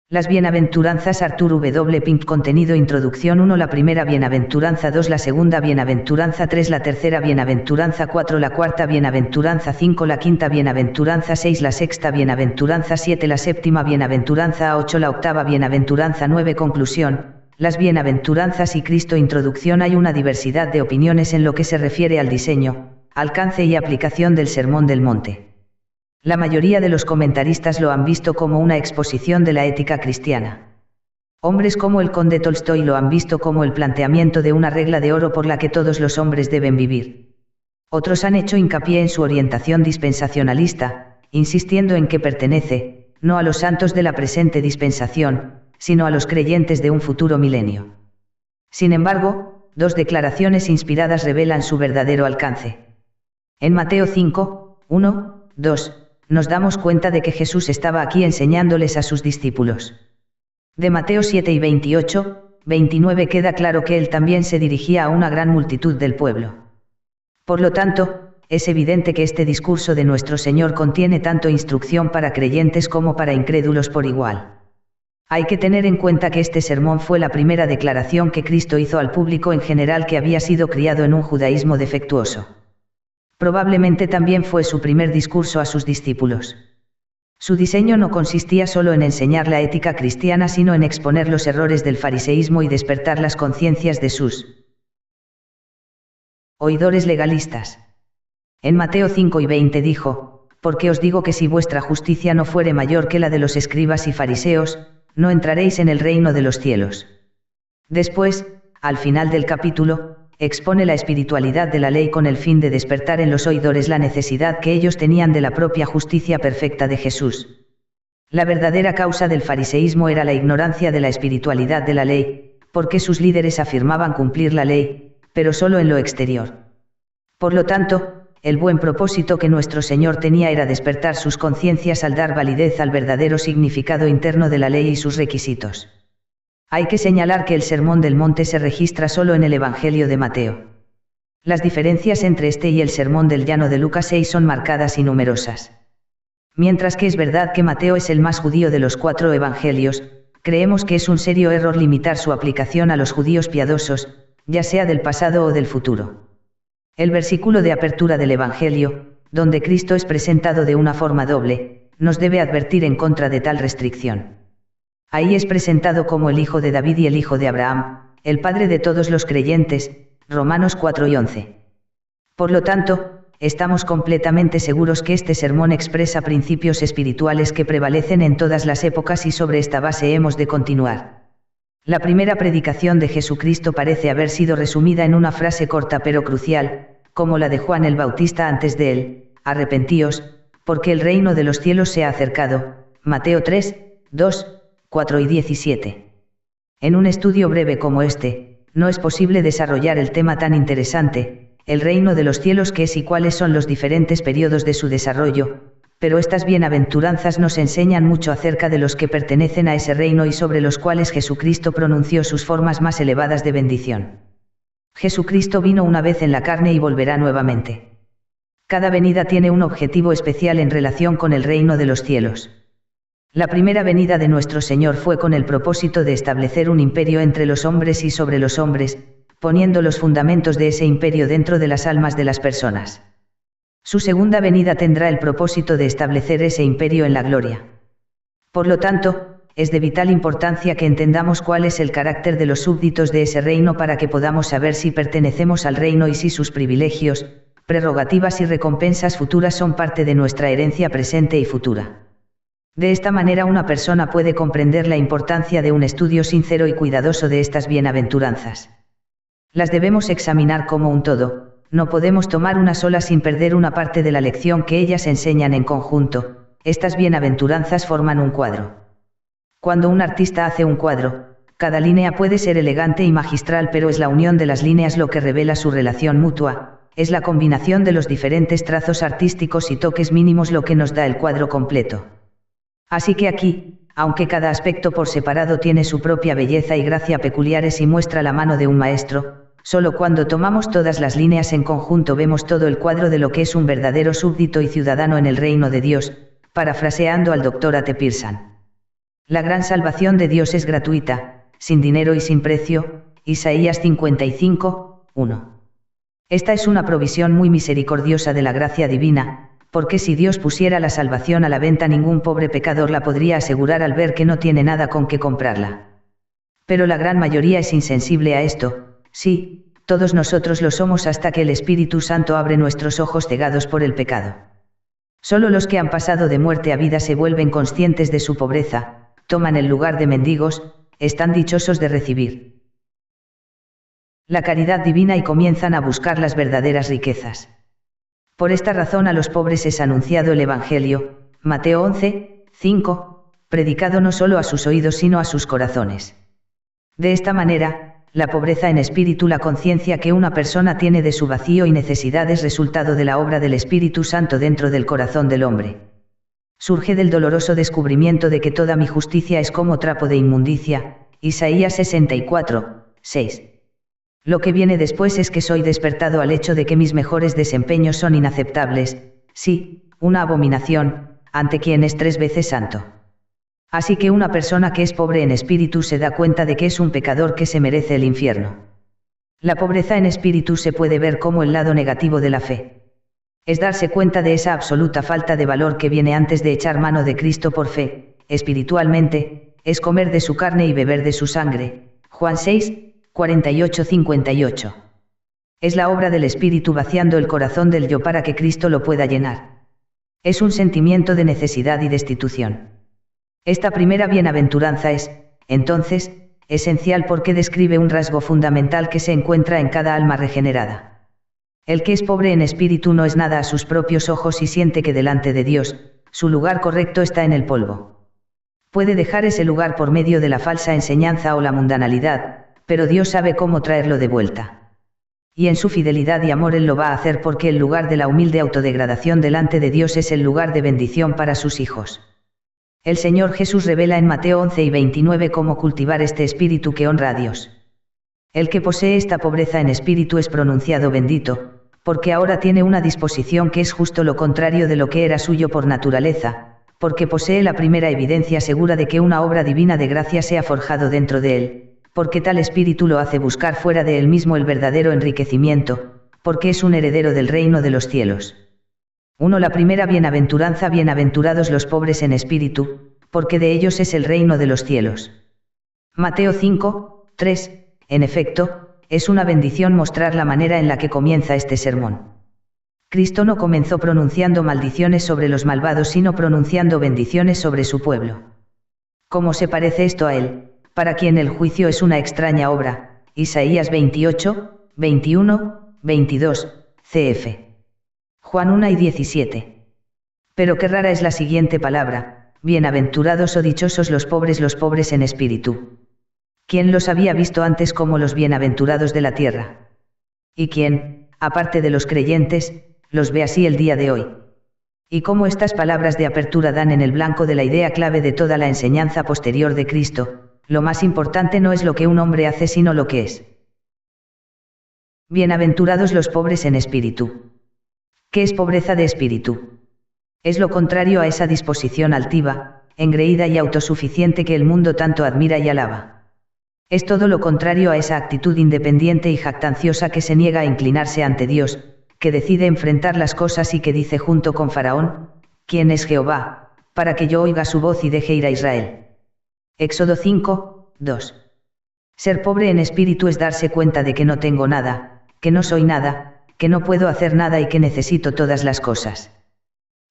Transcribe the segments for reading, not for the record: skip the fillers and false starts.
Las bienaventuranzas Arthur W. Pink. Contenido. Introducción 1. La primera bienaventuranza. 2. La segunda bienaventuranza. 3. La tercera bienaventuranza. 4. La cuarta bienaventuranza. 5. La quinta bienaventuranza. 6. La sexta bienaventuranza. 7. La séptima bienaventuranza. 8. La octava bienaventuranza. 9. Conclusión. Las bienaventuranzas y Cristo. Introducción. Hay una diversidad de opiniones en lo que se refiere al diseño, alcance y aplicación del Sermón del Monte. La mayoría de los comentaristas lo han visto como una exposición de la ética cristiana. Hombres como el conde Tolstoy lo han visto como el planteamiento de una regla de oro por la que todos los hombres deben vivir. Otros han hecho hincapié en su orientación dispensacionalista, insistiendo en que pertenece, no a los santos de la presente dispensación, sino a los creyentes de un futuro milenio. Sin embargo, dos declaraciones inspiradas revelan su verdadero alcance. En Mateo 5, 1, 2, nos damos cuenta de que Jesús estaba aquí enseñándoles a sus discípulos. De Mateo 7 y 28, 29 queda claro que él también se dirigía a una gran multitud del pueblo. Por lo tanto, es evidente que este discurso de nuestro Señor contiene tanto instrucción para creyentes como para incrédulos por igual. Hay que tener en cuenta que este sermón fue la primera declaración que Cristo hizo al público en general que había sido criado en un judaísmo defectuoso. Probablemente también fue su primer discurso a sus discípulos. Su diseño no consistía solo en enseñar la ética cristiana, sino en exponer los errores del fariseísmo y despertar las conciencias de sus oidores legalistas. En Mateo 5 y 20 dijo: porque os digo que si vuestra justicia no fuere mayor que la de los escribas y fariseos, no entraréis en el reino de los cielos. Después, al final del capítulo, expone la espiritualidad de la ley con el fin de despertar en los oidores la necesidad que ellos tenían de la propia justicia perfecta de Jesús. La verdadera causa del fariseísmo era la ignorancia de la espiritualidad de la ley, porque sus líderes afirmaban cumplir la ley, pero solo en lo exterior. Por lo tanto, el buen propósito que nuestro Señor tenía era despertar sus conciencias al dar validez al verdadero significado interno de la ley y sus requisitos. Hay que señalar que el Sermón del Monte se registra solo en el Evangelio de Mateo. Las diferencias entre este y el Sermón del Llano de Lucas 6 son marcadas y numerosas. Mientras que es verdad que Mateo es el más judío de los 4 evangelios, creemos que es un serio error limitar su aplicación a los judíos piadosos, ya sea del pasado o del futuro. El versículo de apertura del Evangelio, donde Cristo es presentado de una forma doble, nos debe advertir en contra de tal restricción. Ahí es presentado como el hijo de David y el hijo de Abraham, el padre de todos los creyentes, Romanos 4 y 11. Por lo tanto, estamos completamente seguros que este sermón expresa principios espirituales que prevalecen en todas las épocas y sobre esta base hemos de continuar. La primera predicación de Jesucristo parece haber sido resumida en una frase corta pero crucial, como la de Juan el Bautista antes de él: arrepentíos, porque el reino de los cielos se ha acercado, Mateo 3, 2, 4 y 17. En un estudio breve como este, no es posible desarrollar el tema tan interesante, el reino de los cielos, que es y cuáles son los diferentes periodos de su desarrollo, pero estas bienaventuranzas nos enseñan mucho acerca de los que pertenecen a ese reino y sobre los cuales Jesucristo pronunció sus formas más elevadas de bendición. Jesucristo vino una vez en la carne y volverá nuevamente. Cada venida tiene un objetivo especial en relación con el reino de los cielos. La primera venida de nuestro Señor fue con el propósito de establecer un imperio entre los hombres y sobre los hombres, poniendo los fundamentos de ese imperio dentro de las almas de las personas. Su segunda venida tendrá el propósito de establecer ese imperio en la gloria. Por lo tanto, es de vital importancia que entendamos cuál es el carácter de los súbditos de ese reino para que podamos saber si pertenecemos al reino y si sus privilegios, prerrogativas y recompensas futuras son parte de nuestra herencia presente y futura. De esta manera una persona puede comprender la importancia de un estudio sincero y cuidadoso de estas bienaventuranzas. Las debemos examinar como un todo, no podemos tomar una sola sin perder una parte de la lección que ellas enseñan en conjunto. Estas bienaventuranzas forman un cuadro. Cuando un artista hace un cuadro, cada línea puede ser elegante y magistral, pero es la unión de las líneas lo que revela su relación mutua, es la combinación de los diferentes trazos artísticos y toques mínimos lo que nos da el cuadro completo. Así que aquí, aunque cada aspecto por separado tiene su propia belleza y gracia peculiares y muestra la mano de un maestro, solo cuando tomamos todas las líneas en conjunto vemos todo el cuadro de lo que es un verdadero súbdito y ciudadano en el reino de Dios, parafraseando al Dr. A.T. Pierson. La gran salvación de Dios es gratuita, sin dinero y sin precio, Isaías 55, 1. Esta es una provisión muy misericordiosa de la gracia divina, porque si Dios pusiera la salvación a la venta, ningún pobre pecador la podría asegurar al ver que no tiene nada con que comprarla. Pero la gran mayoría es insensible a esto, sí, todos nosotros lo somos hasta que el Espíritu Santo abre nuestros ojos cegados por el pecado. Solo los que han pasado de muerte a vida se vuelven conscientes de su pobreza, toman el lugar de mendigos, están dichosos de recibir la caridad divina y comienzan a buscar las verdaderas riquezas. Por esta razón a los pobres es anunciado el Evangelio, Mateo 11, 5, predicado no solo a sus oídos sino a sus corazones. De esta manera, la pobreza en espíritu, la conciencia que una persona tiene de su vacío y necesidad es resultado de la obra del Espíritu Santo dentro del corazón del hombre. Surge del doloroso descubrimiento de que toda mi justicia es como trapo de inmundicia, Isaías 64, 6. Lo que viene después es que soy despertado al hecho de que mis mejores desempeños son inaceptables, sí, una abominación, ante quien es 3 veces santo. Así que una persona que es pobre en espíritu se da cuenta de que es un pecador que se merece el infierno. La pobreza en espíritu se puede ver como el lado negativo de la fe. Es darse cuenta de esa absoluta falta de valor que viene antes de echar mano de Cristo por fe, espiritualmente, es comer de su carne y beber de su sangre, Juan 6, 48-58. Es la obra del Espíritu vaciando el corazón del yo para que Cristo lo pueda llenar. Es un sentimiento de necesidad y destitución. Esta primera bienaventuranza es, entonces, esencial porque describe un rasgo fundamental que se encuentra en cada alma regenerada. El que es pobre en espíritu no es nada a sus propios ojos y siente que delante de Dios, su lugar correcto está en el polvo. Puede dejar ese lugar por medio de la falsa enseñanza o la mundanalidad, pero Dios sabe cómo traerlo de vuelta. Y en su fidelidad y amor Él lo va a hacer porque el lugar de la humilde autodegradación delante de Dios es el lugar de bendición para sus hijos. El Señor Jesús revela en Mateo 11 y 29 cómo cultivar este espíritu que honra a Dios. El que posee esta pobreza en espíritu es pronunciado bendito, porque ahora tiene una disposición que es justo lo contrario de lo que era suyo por naturaleza, porque posee la primera evidencia segura de que una obra divina de gracia se ha forjado dentro de él, porque tal espíritu lo hace buscar fuera de él mismo el verdadero enriquecimiento, porque es un heredero del reino de los cielos. 1. La primera bienaventuranza: bienaventurados los pobres en espíritu, porque de ellos es el reino de los cielos. Mateo 5, 3, en efecto, es una bendición mostrar la manera en la que comienza este sermón. Cristo no comenzó pronunciando maldiciones sobre los malvados sino pronunciando bendiciones sobre su pueblo. ¿Cómo se parece esto a él, para quien el juicio es una extraña obra? Isaías 28, 21, 22, cf. Juan 1 y 17. Pero qué rara es la siguiente palabra: bienaventurados o dichosos los pobres en espíritu. ¿Quién los había visto antes como los bienaventurados de la tierra? ¿Y quién, aparte de los creyentes, los ve así el día de hoy? Y cómo estas palabras de apertura dan en el blanco de la idea clave de toda la enseñanza posterior de Cristo: lo más importante no es lo que un hombre hace sino lo que es. Bienaventurados los pobres en espíritu. ¿Qué es pobreza de espíritu? Es lo contrario a esa disposición altiva, engreída y autosuficiente que el mundo tanto admira y alaba. Es todo lo contrario a esa actitud independiente y jactanciosa que se niega a inclinarse ante Dios, que decide enfrentar las cosas y que dice junto con Faraón: ¿quién es Jehová, para que yo oiga su voz y deje ir a Israel? Éxodo 5, 2. Ser pobre en espíritu es darse cuenta de que no tengo nada, que no soy nada, que no puedo hacer nada y que necesito todas las cosas.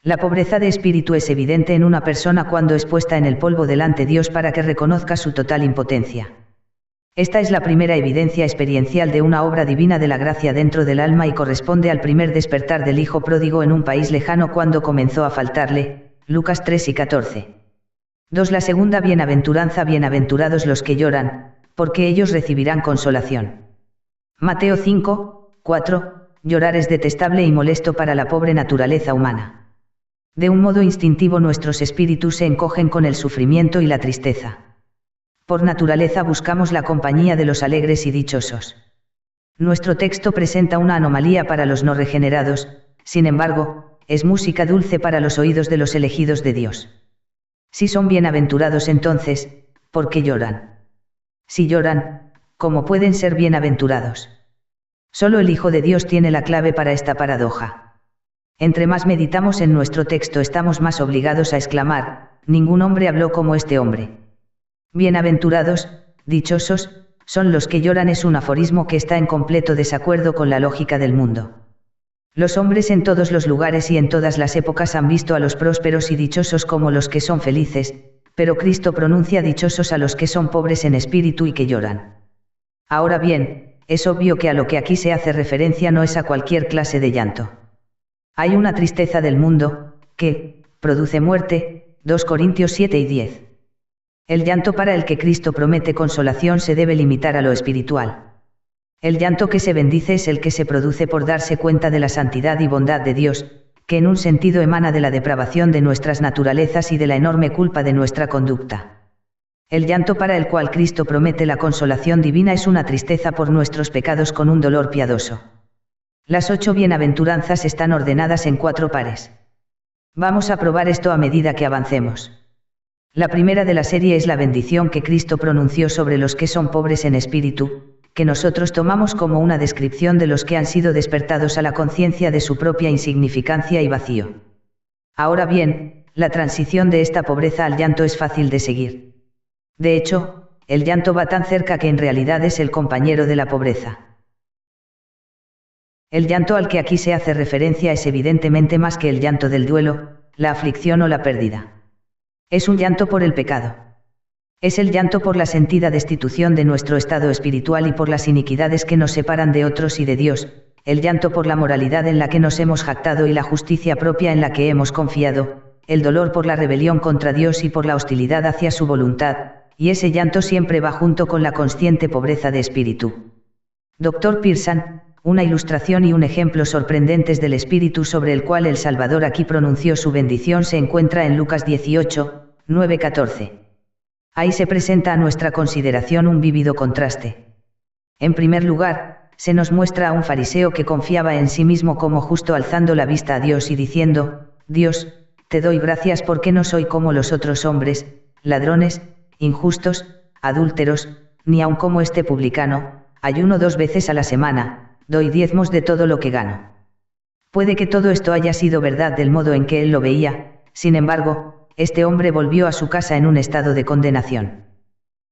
La pobreza de espíritu es evidente en una persona cuando es puesta en el polvo delante de Dios para que reconozca su total impotencia. Esta es la primera evidencia experiencial de una obra divina de la gracia dentro del alma y corresponde al primer despertar del hijo pródigo en un país lejano cuando comenzó a faltarle, Lucas 3 y 14. 2. La segunda bienaventuranza: bienaventurados los que lloran, porque ellos recibirán consolación. Mateo 5, 4, llorar es detestable y molesto para la pobre naturaleza humana. De un modo instintivo nuestros espíritus se encogen con el sufrimiento y la tristeza. Por naturaleza buscamos la compañía de los alegres y dichosos. Nuestro texto presenta una anomalía para los no regenerados, sin embargo, es música dulce para los oídos de los elegidos de Dios. Si son bienaventurados entonces, ¿por qué lloran? Si lloran, ¿cómo pueden ser bienaventurados? Solo el Hijo de Dios tiene la clave para esta paradoja. Entre más meditamos en nuestro texto estamos más obligados a exclamar, ningún hombre habló como este hombre. Bienaventurados, dichosos, son los que lloran es un aforismo que está en completo desacuerdo con la lógica del mundo. Los hombres en todos los lugares y en todas las épocas han visto a los prósperos y dichosos como los que son felices, pero Cristo pronuncia dichosos a los que son pobres en espíritu y que lloran. Ahora bien, es obvio que a lo que aquí se hace referencia no es a cualquier clase de llanto. Hay una tristeza del mundo, que produce muerte, 2 Corintios 7 y 10. El llanto para el que Cristo promete consolación se debe limitar a lo espiritual. El llanto que se bendice es el que se produce por darse cuenta de la santidad y bondad de Dios, que en un sentido emana de la depravación de nuestras naturalezas y de la enorme culpa de nuestra conducta. El llanto para el cual Cristo promete la consolación divina es una tristeza por nuestros pecados con un dolor piadoso. Las 8 bienaventuranzas están ordenadas en 4 pares. Vamos a probar esto a medida que avancemos. La primera de la serie es la bendición que Cristo pronunció sobre los que son pobres en espíritu, que nosotros tomamos como una descripción de los que han sido despertados a la conciencia de su propia insignificancia y vacío. Ahora bien, la transición de esta pobreza al llanto es fácil de seguir. De hecho, el llanto va tan cerca que en realidad es el compañero de la pobreza. El llanto al que aquí se hace referencia es evidentemente más que el llanto del duelo, la aflicción o la pérdida. Es un llanto por el pecado. Es el llanto por la sentida destitución de nuestro estado espiritual y por las iniquidades que nos separan de otros y de Dios, el llanto por la moralidad en la que nos hemos jactado y la justicia propia en la que hemos confiado, el dolor por la rebelión contra Dios y por la hostilidad hacia su voluntad, y ese llanto siempre va junto con la consciente pobreza de espíritu. Dr. Pearson, una ilustración y un ejemplo sorprendentes del espíritu sobre el cual el Salvador aquí pronunció su bendición se encuentra en Lucas 18, 9-14. Ahí se presenta a nuestra consideración un vívido contraste. En primer lugar, se nos muestra a un fariseo que confiaba en sí mismo como justo alzando la vista a Dios y diciendo, Dios, te doy gracias porque no soy como los otros hombres, ladrones, injustos, adúlteros, ni aun como este publicano, ayuno 2 veces a la semana, doy diezmos de todo lo que gano. Puede que todo esto haya sido verdad del modo en que él lo veía, sin embargo, este hombre volvió a su casa en un estado de condenación.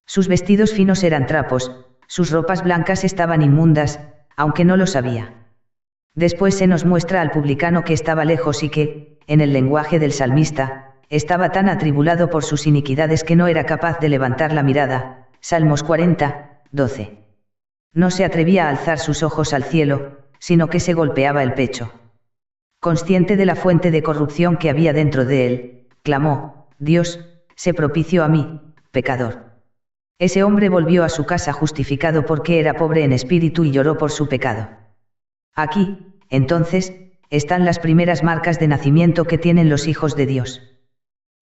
Sus vestidos finos eran trapos, sus ropas blancas estaban inmundas, aunque no lo sabía. Después se nos muestra al publicano que estaba lejos y que, en el lenguaje del salmista, estaba tan atribulado por sus iniquidades que no era capaz de levantar la mirada, Salmos 40, 12. No se atrevía a alzar sus ojos al cielo, sino que se golpeaba el pecho. Consciente de la fuente de corrupción que había dentro de él, clamó, Dios, sé propicio a mí, pecador. Ese hombre volvió a su casa justificado porque era pobre en espíritu y lloró por su pecado. Aquí, entonces, están las primeras marcas de nacimiento que tienen los hijos de Dios.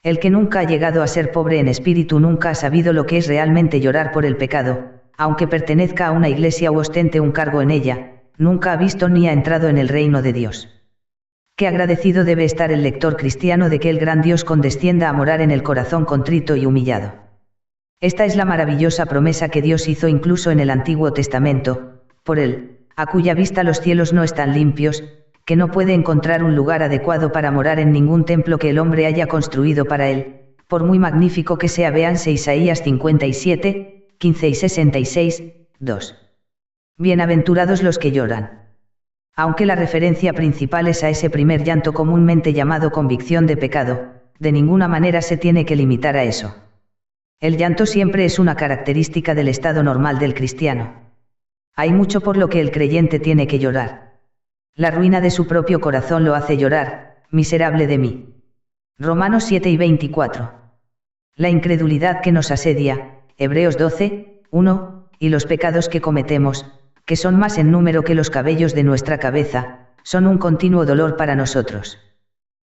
El que nunca ha llegado a ser pobre en espíritu nunca ha sabido lo que es realmente llorar por el pecado, aunque pertenezca a una iglesia u ostente un cargo en ella, nunca ha visto ni ha entrado en el reino de Dios. Qué agradecido debe estar el lector cristiano de que el gran Dios condescienda a morar en el corazón contrito y humillado. Esta es la maravillosa promesa que Dios hizo incluso en el Antiguo Testamento, por él, a cuya vista los cielos no están limpios, que no puede encontrar un lugar adecuado para morar en ningún templo que el hombre haya construido para él, por muy magnífico que sea. Véanse Isaías 57, 15 y 66, 2. Bienaventurados los que lloran. Aunque la referencia principal es a ese primer llanto comúnmente llamado convicción de pecado, de ninguna manera se tiene que limitar a eso. El llanto siempre es una característica del estado normal del cristiano. Hay mucho por lo que el creyente tiene que llorar. La ruina de su propio corazón lo hace llorar, miserable de mí. Romanos 7 y 24. La incredulidad que nos asedia, Hebreos 12, 1, y los pecados que cometemos, que son más en número que los cabellos de nuestra cabeza, son un continuo dolor para nosotros.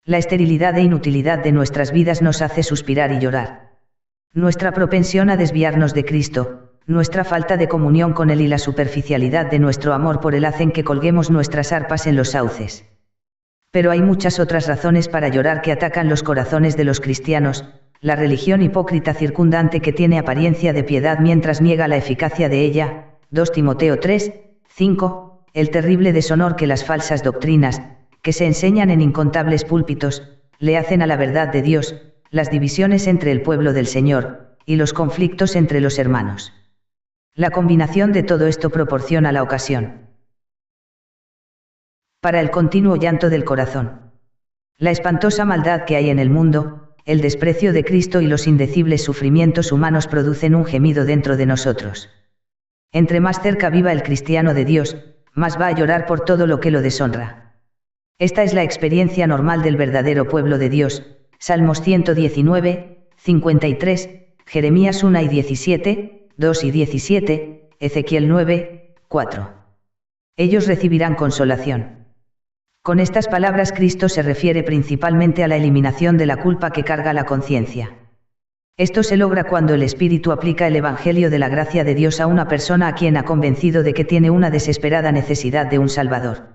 La esterilidad e inutilidad de nuestras vidas nos hace suspirar y llorar. Nuestra propensión a desviarnos de Cristo, nuestra falta de comunión con Él y la superficialidad de nuestro amor por Él hacen que colguemos nuestras arpas en los sauces. Pero hay muchas otras razones para llorar que atacan los corazones de los cristianos, la religión hipócrita circundante que tiene apariencia de piedad mientras niega la eficacia de ella, 2 Timoteo 3, 5, el terrible deshonor que las falsas doctrinas, que se enseñan en incontables púlpitos, le hacen a la verdad de Dios, las divisiones entre el pueblo del Señor, y los conflictos entre los hermanos. La combinación de todo esto proporciona la ocasión para el continuo llanto del corazón. La espantosa maldad que hay en el mundo, el desprecio de Cristo y los indecibles sufrimientos humanos producen un gemido dentro de nosotros. Entre más cerca viva el cristiano de Dios, más va a llorar por todo lo que lo deshonra. Esta es la experiencia normal del verdadero pueblo de Dios, Salmos 119, 53, Jeremías 1 y 17, 2 y 17, Ezequiel 9, 4. Ellos recibirán consolación. Con estas palabras Cristo se refiere principalmente a la eliminación de la culpa que carga la conciencia. Esto se logra cuando el Espíritu aplica el Evangelio de la gracia de Dios a una persona a quien ha convencido de que tiene una desesperada necesidad de un Salvador.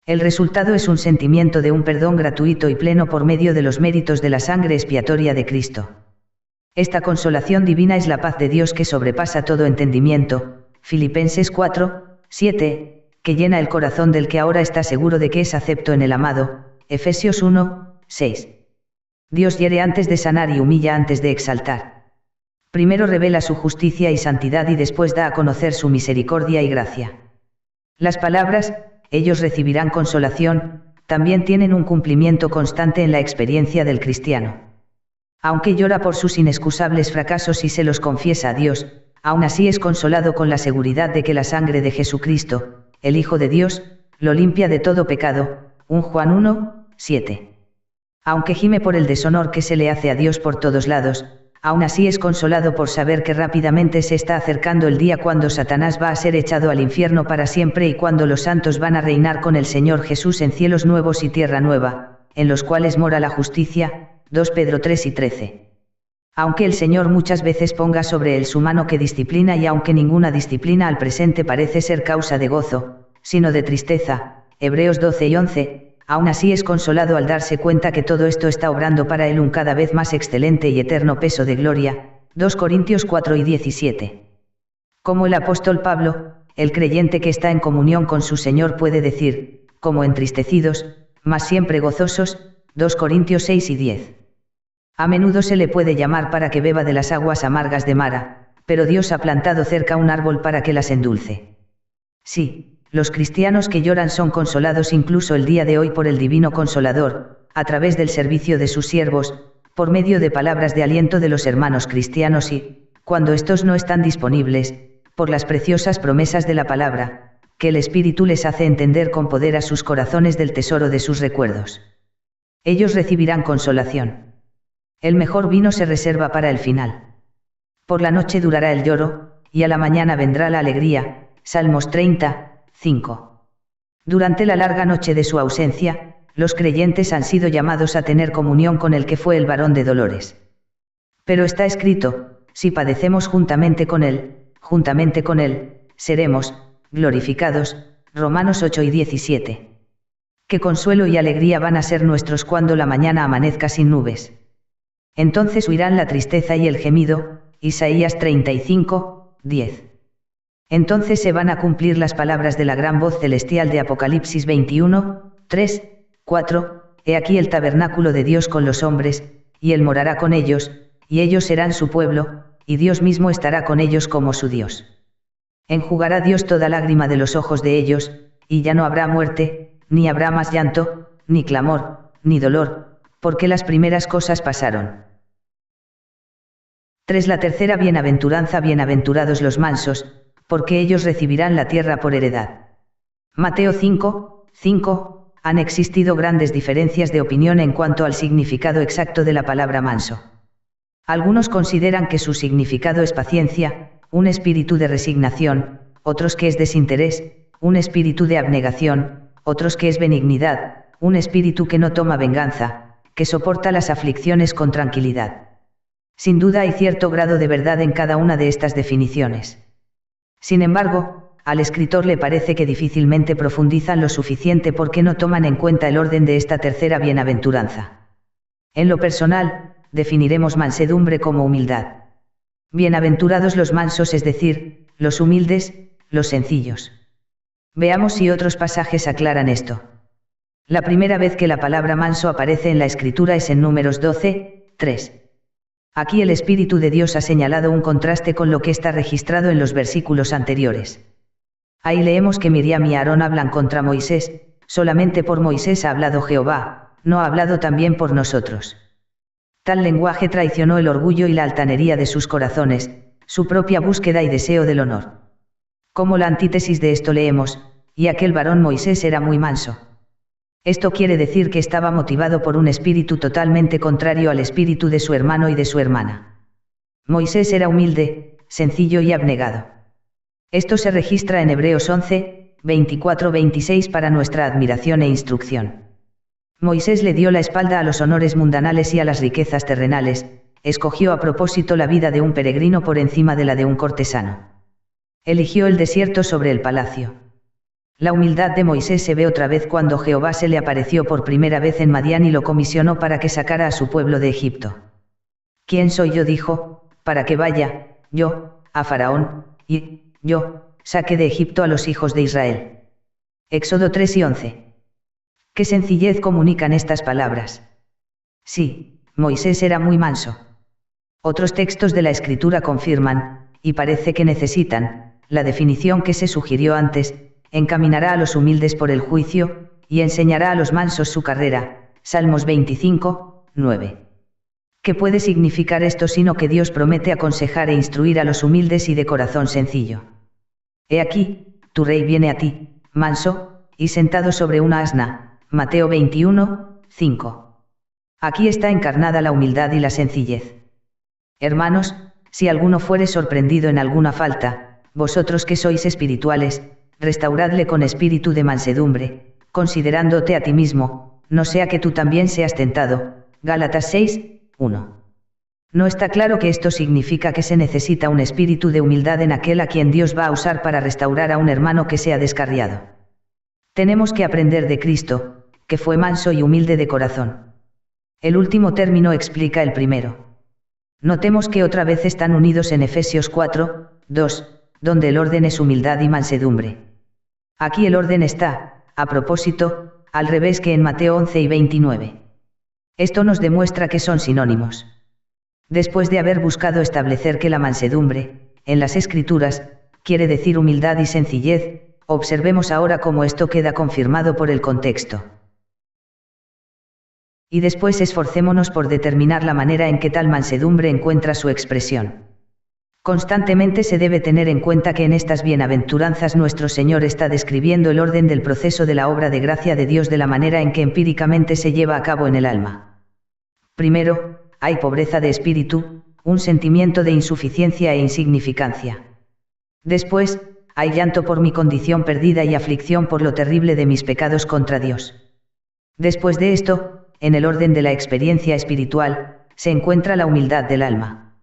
El resultado es un sentimiento de un perdón gratuito y pleno por medio de los méritos de la sangre expiatoria de Cristo. Esta consolación divina es la paz de Dios que sobrepasa todo entendimiento, Filipenses 4, 7, que llena el corazón del que ahora está seguro de que es acepto en el amado, Efesios 1, 6. Dios hiere antes de sanar y humilla antes de exaltar. Primero revela su justicia y santidad y después da a conocer su misericordia y gracia. Las palabras, ellos recibirán consolación, también tienen un cumplimiento constante en la experiencia del cristiano. Aunque llora por sus inexcusables fracasos y se los confiesa a Dios, aún así es consolado con la seguridad de que la sangre de Jesucristo, el Hijo de Dios, lo limpia de todo pecado, 1 Juan 1, 7. Aunque gime por el deshonor que se le hace a Dios por todos lados, aún así es consolado por saber que rápidamente se está acercando el día cuando Satanás va a ser echado al infierno para siempre y cuando los santos van a reinar con el Señor Jesús en cielos nuevos y tierra nueva, en los cuales mora la justicia, 2 Pedro 3 y 13. Aunque el Señor muchas veces ponga sobre él su mano que disciplina y aunque ninguna disciplina al presente parece ser causa de gozo, sino de tristeza, Hebreos 12 y 11, aún así es consolado al darse cuenta que todo esto está obrando para él un cada vez más excelente y eterno peso de gloria, 2 Corintios 4 y 17. Como el apóstol Pablo, el creyente que está en comunión con su Señor puede decir, como entristecidos, mas siempre gozosos, 2 Corintios 6 y 10. A menudo se le puede llamar para que beba de las aguas amargas de Mara, pero Dios ha plantado cerca un árbol para que las endulce. Sí, los cristianos que lloran son consolados incluso el día de hoy por el Divino Consolador, a través del servicio de sus siervos, por medio de palabras de aliento de los hermanos cristianos y, cuando estos no están disponibles, por las preciosas promesas de la palabra, que el Espíritu les hace entender con poder a sus corazones del tesoro de sus recuerdos. Ellos recibirán consolación. El mejor vino se reserva para el final. Por la noche durará el lloro, y a la mañana vendrá la alegría, Salmos 30, 5. Durante la larga noche de su ausencia, los creyentes han sido llamados a tener comunión con el que fue el varón de dolores. Pero está escrito, si padecemos juntamente con él, seremos glorificados, Romanos 8 y 17. Qué consuelo y alegría van a ser nuestros cuando la mañana amanezca sin nubes. Entonces huirán la tristeza y el gemido, Isaías 35, 10. Entonces se van a cumplir las palabras de la gran voz celestial de Apocalipsis 21, 3, 4, he aquí el tabernáculo de Dios con los hombres, y él morará con ellos, y ellos serán su pueblo, y Dios mismo estará con ellos como su Dios. Enjugará Dios toda lágrima de los ojos de ellos, y ya no habrá muerte, ni habrá más llanto, ni clamor, ni dolor, porque las primeras cosas pasaron. 3. La tercera bienaventuranza: bienaventurados los mansos, porque ellos recibirán la tierra por heredad. Mateo 5, 5, han existido grandes diferencias de opinión en cuanto al significado exacto de la palabra manso. Algunos consideran que su significado es paciencia, un espíritu de resignación, otros que es desinterés, un espíritu de abnegación, otros que es benignidad, un espíritu que no toma venganza, que soporta las aflicciones con tranquilidad. Sin duda hay cierto grado de verdad en cada una de estas definiciones. Sin embargo, al escritor le parece que difícilmente profundizan lo suficiente porque no toman en cuenta el orden de esta tercera bienaventuranza. En lo personal, definiremos mansedumbre como humildad. Bienaventurados los mansos, es decir, los humildes, los sencillos. Veamos si otros pasajes aclaran esto. La primera vez que la palabra manso aparece en la Escritura es en Números 12, 3. Aquí el Espíritu de Dios ha señalado un contraste con lo que está registrado en los versículos anteriores. Ahí leemos que Miriam y Aarón hablan contra Moisés, solamente por Moisés ha hablado Jehová, no ha hablado también por nosotros. Tal lenguaje traicionó el orgullo y la altanería de sus corazones, su propia búsqueda y deseo del honor. Como la antítesis de esto leemos, y aquel varón Moisés era muy manso. Esto quiere decir que estaba motivado por un espíritu totalmente contrario al espíritu de su hermano y de su hermana. Moisés era humilde, sencillo y abnegado. Esto se registra en Hebreos 11, 24-26 para nuestra admiración e instrucción. Moisés le dio la espalda a los honores mundanales y a las riquezas terrenales, escogió a propósito la vida de un peregrino por encima de la de un cortesano. Eligió el desierto sobre el palacio. La humildad de Moisés se ve otra vez cuando Jehová se le apareció por primera vez en Madián y lo comisionó para que sacara a su pueblo de Egipto. ¿Quién soy yo?, dijo, para que vaya, yo, a Faraón, y, yo, saque de Egipto a los hijos de Israel. Éxodo 3 y 11. ¿Qué sencillez comunican estas palabras? Sí, Moisés era muy manso. Otros textos de la Escritura confirman, y parece que necesitan, la definición que se sugirió antes: encaminará a los humildes por el juicio, y enseñará a los mansos su carrera. Salmos 25, 9. ¿Qué puede significar esto sino que Dios promete aconsejar e instruir a los humildes y de corazón sencillo? He aquí, tu rey viene a ti, manso, y sentado sobre una asna. Mateo 21, 5. Aquí está encarnada la humildad y la sencillez. Hermanos, si alguno fuere sorprendido en alguna falta, vosotros que sois espirituales, restauradle con espíritu de mansedumbre, considerándote a ti mismo, no sea que tú también seas tentado. Gálatas 6, 1. No está claro que esto significa que se necesita un espíritu de humildad en aquel a quien Dios va a usar para restaurar a un hermano que se ha descarriado. Tenemos que aprender de Cristo, que fue manso y humilde de corazón. El último término explica el primero. Notemos que otra vez están unidos en Efesios 4, 2, donde el orden es humildad y mansedumbre. Aquí el orden está, a propósito, al revés que en Mateo 11 y 29. Esto nos demuestra que son sinónimos. Después de haber buscado establecer que la mansedumbre, en las Escrituras, quiere decir humildad y sencillez, observemos ahora cómo esto queda confirmado por el contexto. Y después esforcémonos por determinar la manera en que tal mansedumbre encuentra su expresión. Constantemente se debe tener en cuenta que en estas bienaventuranzas nuestro Señor está describiendo el orden del proceso de la obra de gracia de Dios de la manera en que empíricamente se lleva a cabo en el alma. Primero, hay pobreza de espíritu, un sentimiento de insuficiencia e insignificancia. Después, hay llanto por mi condición perdida y aflicción por lo terrible de mis pecados contra Dios. Después de esto, en el orden de la experiencia espiritual, se encuentra la humildad del alma.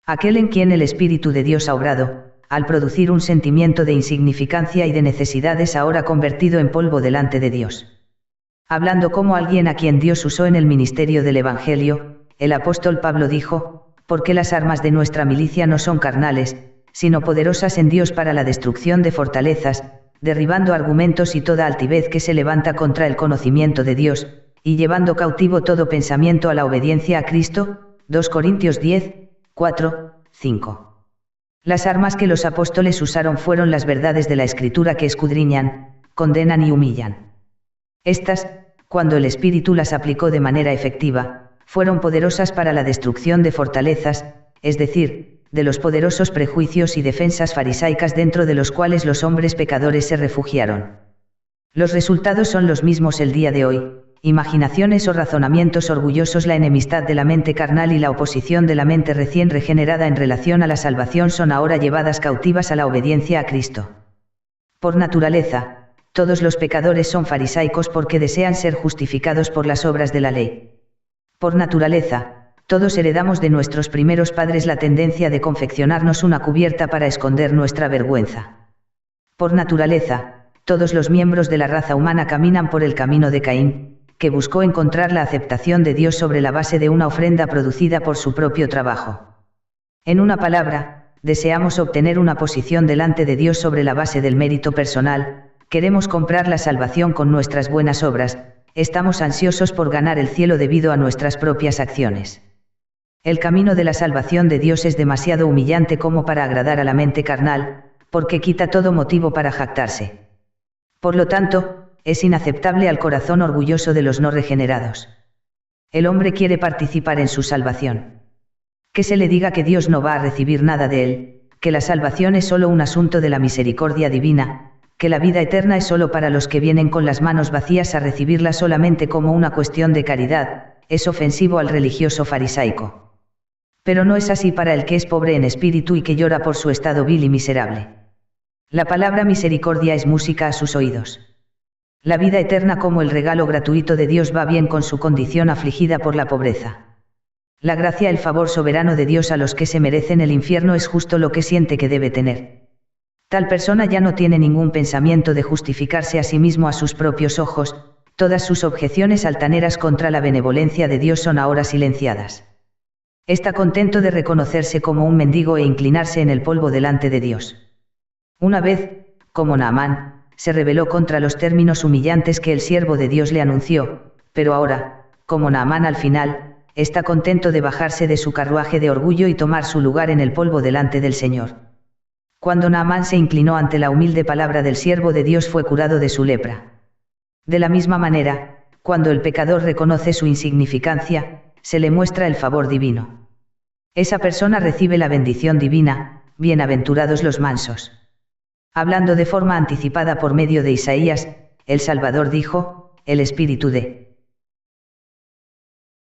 Aquel en quien el Espíritu de Dios ha obrado, al producir un sentimiento de insignificancia y de necesidad es ahora convertido en polvo delante de Dios. Hablando como alguien a quien Dios usó en el ministerio del Evangelio, el apóstol Pablo dijo: porque las armas de nuestra milicia no son carnales, sino poderosas en Dios para la destrucción de fortalezas, derribando argumentos y toda altivez que se levanta contra el conocimiento de Dios, y llevando cautivo todo pensamiento a la obediencia a Cristo. 2 Corintios 10, 4, 5. Las armas que los apóstoles usaron fueron las verdades de la Escritura que escudriñan, condenan y humillan. Estas, cuando el Espíritu las aplicó de manera efectiva, fueron poderosas para la destrucción de fortalezas, es decir, de los poderosos prejuicios y defensas farisaicas dentro de los cuales los hombres pecadores se refugiaron. Los resultados son los mismos el día de hoy: imaginaciones o razonamientos orgullosos, la enemistad de la mente carnal y la oposición de la mente recién regenerada en relación a la salvación son ahora llevadas cautivas a la obediencia a Cristo. Por naturaleza, todos los pecadores son farisaicos porque desean ser justificados por las obras de la ley. Por naturaleza, todos heredamos de nuestros primeros padres la tendencia de confeccionarnos una cubierta para esconder nuestra vergüenza. Por naturaleza, todos los miembros de la raza humana caminan por el camino de Caín, que buscó encontrar la aceptación de Dios sobre la base de una ofrenda producida por su propio trabajo. En una palabra, deseamos obtener una posición delante de Dios sobre la base del mérito personal, queremos comprar la salvación con nuestras buenas obras, estamos ansiosos por ganar el cielo debido a nuestras propias acciones. El camino de la salvación de Dios es demasiado humillante como para agradar a la mente carnal, porque quita todo motivo para jactarse. Por lo tanto, es inaceptable al corazón orgulloso de los no regenerados. El hombre quiere participar en su salvación. Que se le diga que Dios no va a recibir nada de él, que la salvación es solo un asunto de la misericordia divina, que la vida eterna es solo para los que vienen con las manos vacías a recibirla solamente como una cuestión de caridad, es ofensivo al religioso farisaico. Pero no es así para el que es pobre en espíritu y que llora por su estado vil y miserable. La palabra misericordia es música a sus oídos. La vida eterna como el regalo gratuito de Dios va bien con su condición afligida por la pobreza. La gracia, el favor soberano de Dios a los que se merecen el infierno es justo lo que siente que debe tener. Tal persona ya no tiene ningún pensamiento de justificarse a sí mismo a sus propios ojos, todas sus objeciones altaneras contra la benevolencia de Dios son ahora silenciadas. Está contento de reconocerse como un mendigo e inclinarse en el polvo delante de Dios. Una vez, como Naamán, se rebeló contra los términos humillantes que el siervo de Dios le anunció, pero ahora, como Naamán al final, está contento de bajarse de su carruaje de orgullo y tomar su lugar en el polvo delante del Señor. Cuando Naamán se inclinó ante la humilde palabra del siervo de Dios fue curado de su lepra. De la misma manera, cuando el pecador reconoce su insignificancia, se le muestra el favor divino. Esa persona recibe la bendición divina, bienaventurados los mansos. Hablando de forma anticipada por medio de Isaías, el Salvador dijo, el Espíritu de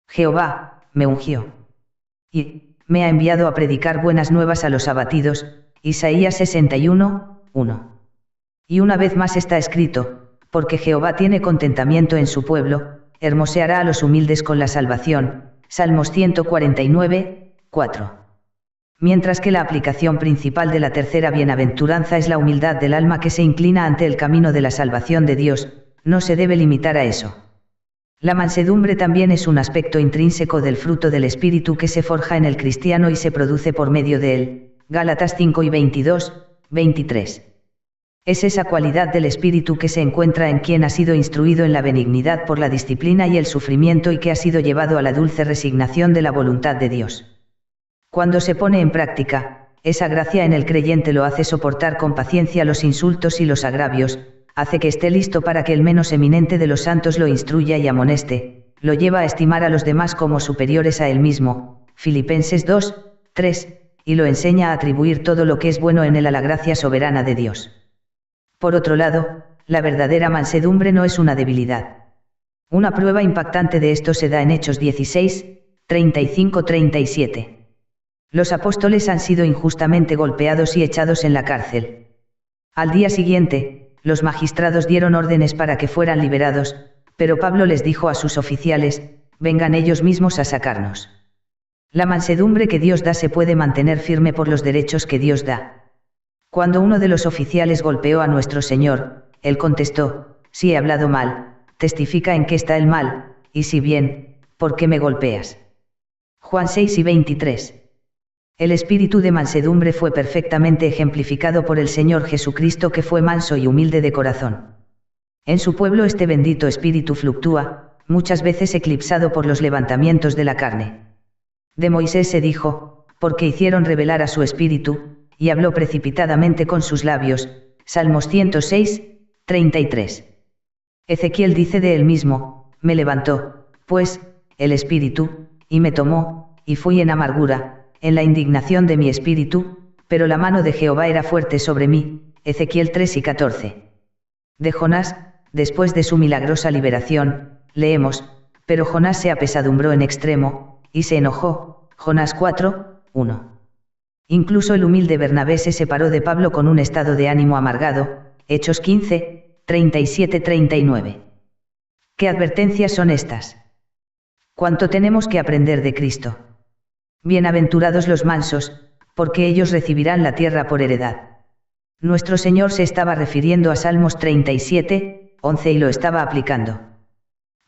Jehová me ungió. Y me ha enviado a predicar buenas nuevas a los abatidos, Isaías 61, 1. Y una vez más está escrito, porque Jehová tiene contentamiento en su pueblo, hermoseará a los humildes con la salvación, Salmos 149, 4. Mientras que la aplicación principal de la tercera bienaventuranza es la humildad del alma que se inclina ante el camino de la salvación de Dios, no se debe limitar a eso. La mansedumbre también es un aspecto intrínseco del fruto del Espíritu que se forja en el cristiano y se produce por medio de él, Gálatas 5 y 22, 23. Es esa cualidad del Espíritu que se encuentra en quien ha sido instruido en la benignidad por la disciplina y el sufrimiento y que ha sido llevado a la dulce resignación de la voluntad de Dios. Cuando se pone en práctica, esa gracia en el creyente lo hace soportar con paciencia los insultos y los agravios, hace que esté listo para que el menos eminente de los santos lo instruya y amoneste, lo lleva a estimar a los demás como superiores a él mismo, Filipenses 2, 3, y lo enseña a atribuir todo lo que es bueno en él a la gracia soberana de Dios. Por otro lado, la verdadera mansedumbre no es una debilidad. Una prueba impactante de esto se da en Hechos 16, 35-37. Los apóstoles han sido injustamente golpeados y echados en la cárcel. Al día siguiente, los magistrados dieron órdenes para que fueran liberados, pero Pablo les dijo a sus oficiales, vengan ellos mismos a sacarnos. La mansedumbre que Dios da se puede mantener firme por los derechos que Dios da. Cuando uno de los oficiales golpeó a nuestro Señor, él contestó, si he hablado mal, testifica en qué está el mal, y si bien, ¿por qué me golpeas? Juan 6 y 23. El espíritu de mansedumbre fue perfectamente ejemplificado por el Señor Jesucristo que fue manso y humilde de corazón. En su pueblo este bendito espíritu fluctúa, muchas veces eclipsado por los levantamientos de la carne. De Moisés se dijo, porque hicieron rebelar a su espíritu, y habló precipitadamente con sus labios, Salmos 106, 33. Ezequiel dice de él mismo, me levantó, pues, el espíritu, y me tomó, y fui en amargura, en la indignación de mi espíritu, pero la mano de Jehová era fuerte sobre mí, Ezequiel 3 y 14. De Jonás, después de su milagrosa liberación, leemos, pero Jonás se apesadumbró en extremo, y se enojó, Jonás 4, 1. Incluso el humilde Bernabé se separó de Pablo con un estado de ánimo amargado, Hechos 15, 37-39. ¿Qué advertencias son estas? ¿Cuánto tenemos que aprender de Cristo? Bienaventurados los mansos, porque ellos recibirán la tierra por heredad. Nuestro Señor se estaba refiriendo a Salmos 37, 11 y lo estaba aplicando.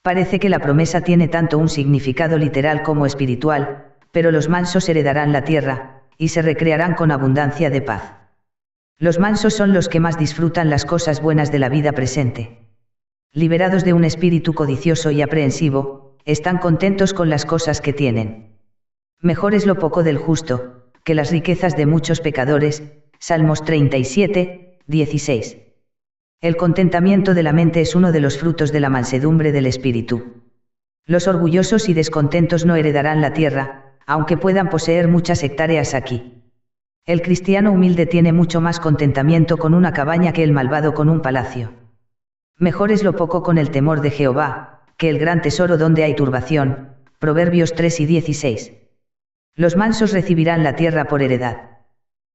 Parece que la promesa tiene tanto un significado literal como espiritual, pero los mansos heredarán la tierra, y se recrearán con abundancia de paz. Los mansos son los que más disfrutan las cosas buenas de la vida presente. Liberados de un espíritu codicioso y aprehensivo, están contentos con las cosas que tienen. Mejor es lo poco del justo, que las riquezas de muchos pecadores. Salmos 37, 16. El contentamiento de la mente es uno de los frutos de la mansedumbre del espíritu. Los orgullosos y descontentos no heredarán la tierra, aunque puedan poseer muchas hectáreas aquí. El cristiano humilde tiene mucho más contentamiento con una cabaña que el malvado con un palacio. Mejor es lo poco con el temor de Jehová, que el gran tesoro donde hay turbación. Proverbios 3 y 16. Los mansos recibirán la tierra por heredad.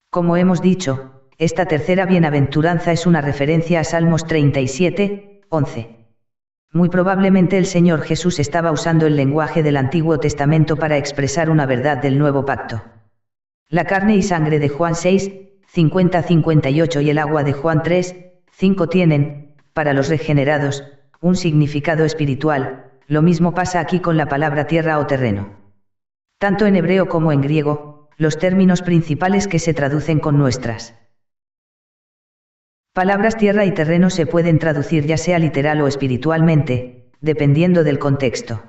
Como hemos dicho, esta tercera bienaventuranza es una referencia a Salmos 37, 11. Muy probablemente el Señor Jesús estaba usando el lenguaje del Antiguo Testamento para expresar una verdad del Nuevo Pacto. La carne y sangre de Juan 6, 50-58 y el agua de Juan 3, 5 tienen, para los regenerados, un significado espiritual. Lo mismo pasa aquí con la palabra tierra o terreno. Tanto en hebreo como en griego, los términos principales que se traducen con nuestras palabras tierra y terreno se pueden traducir ya sea literal o espiritualmente, dependiendo del contexto.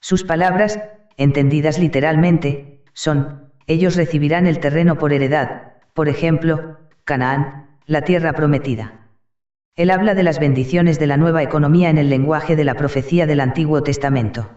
Sus palabras, entendidas literalmente, son: ellos recibirán el terreno por heredad, por ejemplo, Canaán, la tierra prometida. Él habla de las bendiciones de la nueva economía en el lenguaje de la profecía del Antiguo Testamento.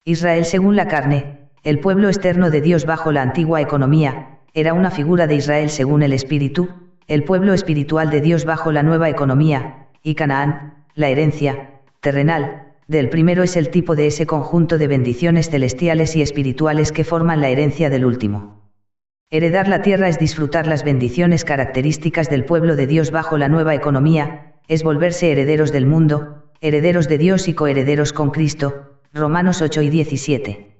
Israel según la carne, el pueblo externo de Dios bajo la antigua economía, era una figura de Israel según el Espíritu, el pueblo espiritual de Dios bajo la nueva economía, y Canaán, la herencia terrenal del primero es el tipo de ese conjunto de bendiciones celestiales y espirituales que forman la herencia del último. Heredar la tierra es disfrutar las bendiciones características del pueblo de Dios bajo la nueva economía, es volverse herederos del mundo, herederos de Dios y coherederos con Cristo. Romanos 8 y 17.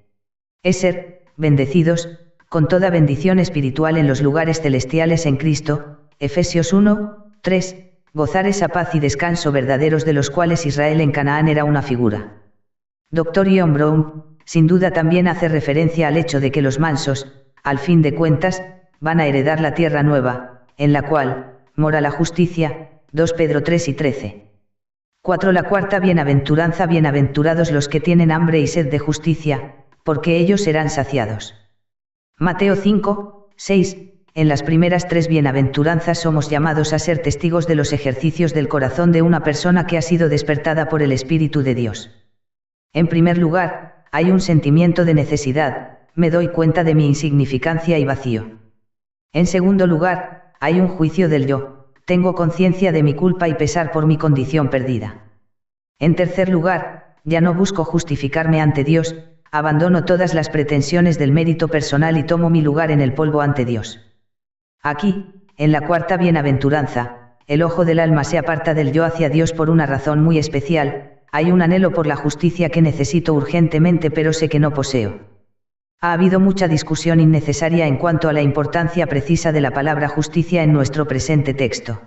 Es ser bendecidos con toda bendición espiritual en los lugares celestiales en Cristo. Efesios 1, 3, gozar esa paz y descanso verdaderos de los cuales Israel en Canaán era una figura. Dr. Ian Brown, sin duda también hace referencia al hecho de que los mansos, al fin de cuentas, van a heredar la tierra nueva, en la cual mora la justicia. 2 Pedro 3 y 13. 4. La cuarta bienaventuranza: bienaventurados los que tienen hambre y sed de justicia, porque ellos serán saciados. Mateo 5, 6. En las primeras tres bienaventuranzas somos llamados a ser testigos de los ejercicios del corazón de una persona que ha sido despertada por el Espíritu de Dios. En primer lugar, hay un sentimiento de necesidad: me doy cuenta de mi insignificancia y vacío. En segundo lugar, hay un juicio del yo: tengo conciencia de mi culpa y pesar por mi condición perdida. En tercer lugar, ya no busco justificarme ante Dios, abandono todas las pretensiones del mérito personal y tomo mi lugar en el polvo ante Dios. Aquí, en la cuarta bienaventuranza, el ojo del alma se aparta del yo hacia Dios por una razón muy especial: hay un anhelo por la justicia que necesito urgentemente pero sé que no poseo. Ha habido mucha discusión innecesaria en cuanto a la importancia precisa de la palabra justicia en nuestro presente texto.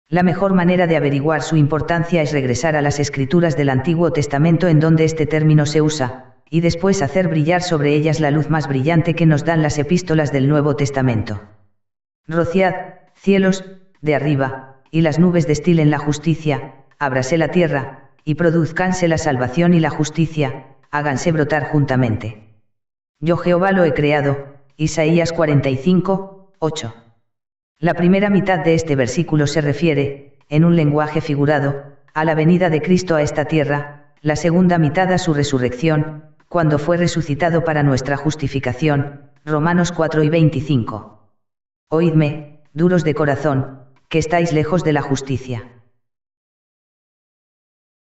La mejor manera de averiguar su importancia es regresar a las escrituras del Antiguo Testamento en donde este término se usa, y después hacer brillar sobre ellas la luz más brillante que nos dan las epístolas del Nuevo Testamento. Rociad, cielos, de arriba, y las nubes destilen la justicia, ábrase la tierra, y produzcanse la salvación y la justicia, háganse brotar juntamente. Yo Jehová lo he creado. Isaías 45, 8. La primera mitad de este versículo se refiere, en un lenguaje figurado, a la venida de Cristo a esta tierra, la segunda mitad a su resurrección, cuando fue resucitado para nuestra justificación. Romanos 4 y 25. Oídme, duros de corazón, que estáis lejos de la justicia.